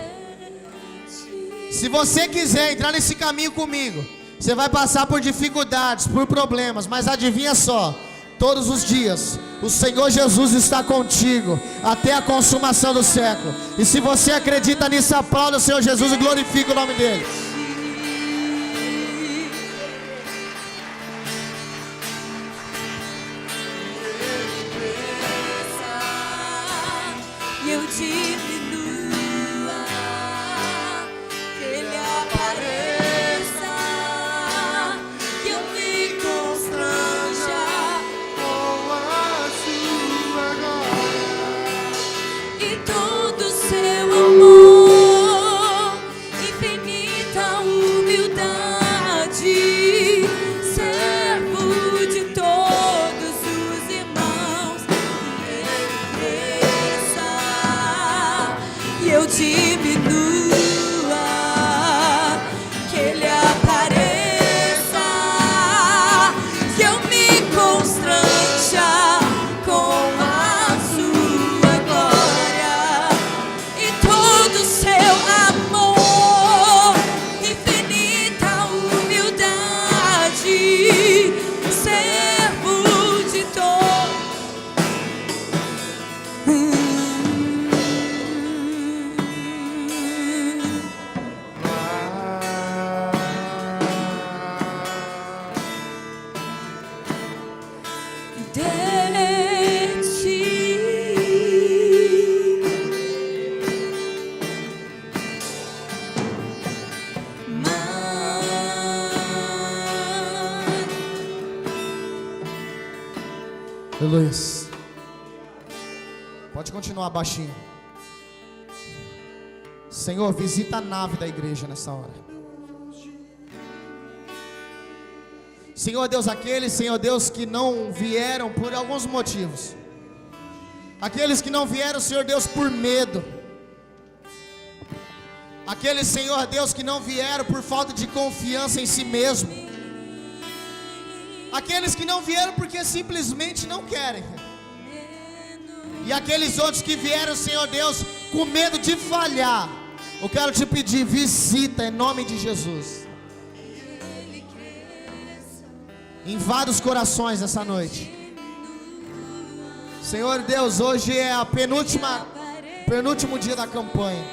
Se você quiser entrar nesse caminho comigo, você vai passar por dificuldades, por problemas, mas adivinha só, todos os dias o Senhor Jesus está contigo até a consumação do século. E se você acredita nisso, aplauda o Senhor Jesus e glorifica o nome dele. Eu diminua, que Ele apareça, que eu me constranja Com a sua glória e todo o seu amor, infinita humildade, servo de todos os irmãos, que Ele cresça e eu diminua, que Ele apareça, que eu me constranja com a sua glória e todo o seu amor, infinita humildade, servo de todos. Aleluia. Pode continuar baixinho. Senhor, visita a nave da igreja nessa hora. Senhor Deus, aqueles, Senhor Deus, que não vieram por alguns motivos. Aqueles que não vieram, Senhor Deus, por medo. Aqueles, Senhor Deus, que não vieram por falta de confiança em si mesmo. Aqueles que não vieram porque simplesmente não querem. E aqueles outros que vieram, Senhor Deus, com medo de falhar. Eu quero te pedir, visita em nome de Jesus. Invada os corações essa noite. Senhor Deus, hoje é a penúltimo dia da campanha.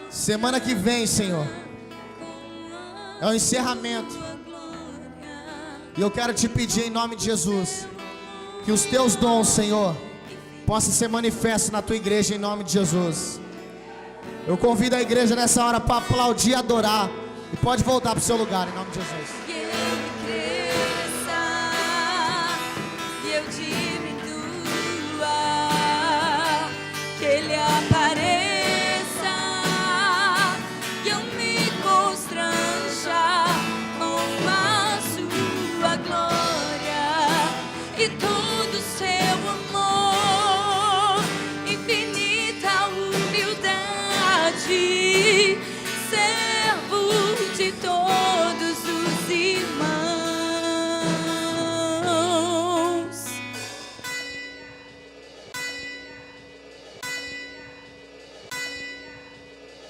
Semana que vem, Senhor, é o encerramento. E eu quero te pedir em nome de Jesus, que os teus dons, Senhor, possam ser manifestos na tua igreja em nome de Jesus. Eu convido a igreja nessa hora para aplaudir e adorar. E pode voltar para o seu lugar em nome de Jesus. Que ele cresça e eu diminua, que ele apareça e eu me constranja com a sua glória e